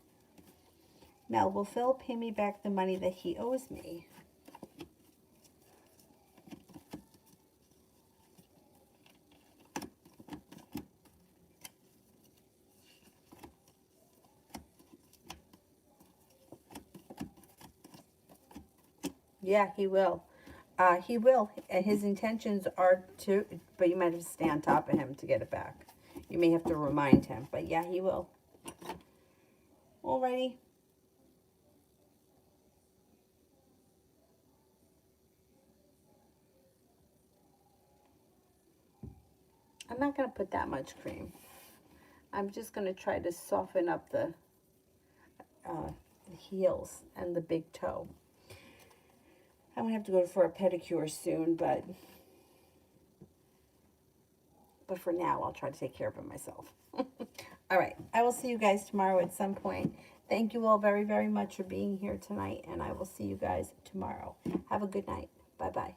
Mel, will Phil pay me back the money that he owes me? Yeah, he will. He will. And his intentions are to, but you might have to stay on top of him to get it back. You may have to remind him, but yeah, he will. Alrighty. I'm not going to put that much cream. I'm just going to try to soften up the heels and the big toe. I'm going to have to go for a pedicure soon, but for now, I'll try to take care of it myself. All right. I will see you guys tomorrow at some point. Thank you all very, very much for being here tonight, and I will see you guys tomorrow. Have a good night. Bye-bye.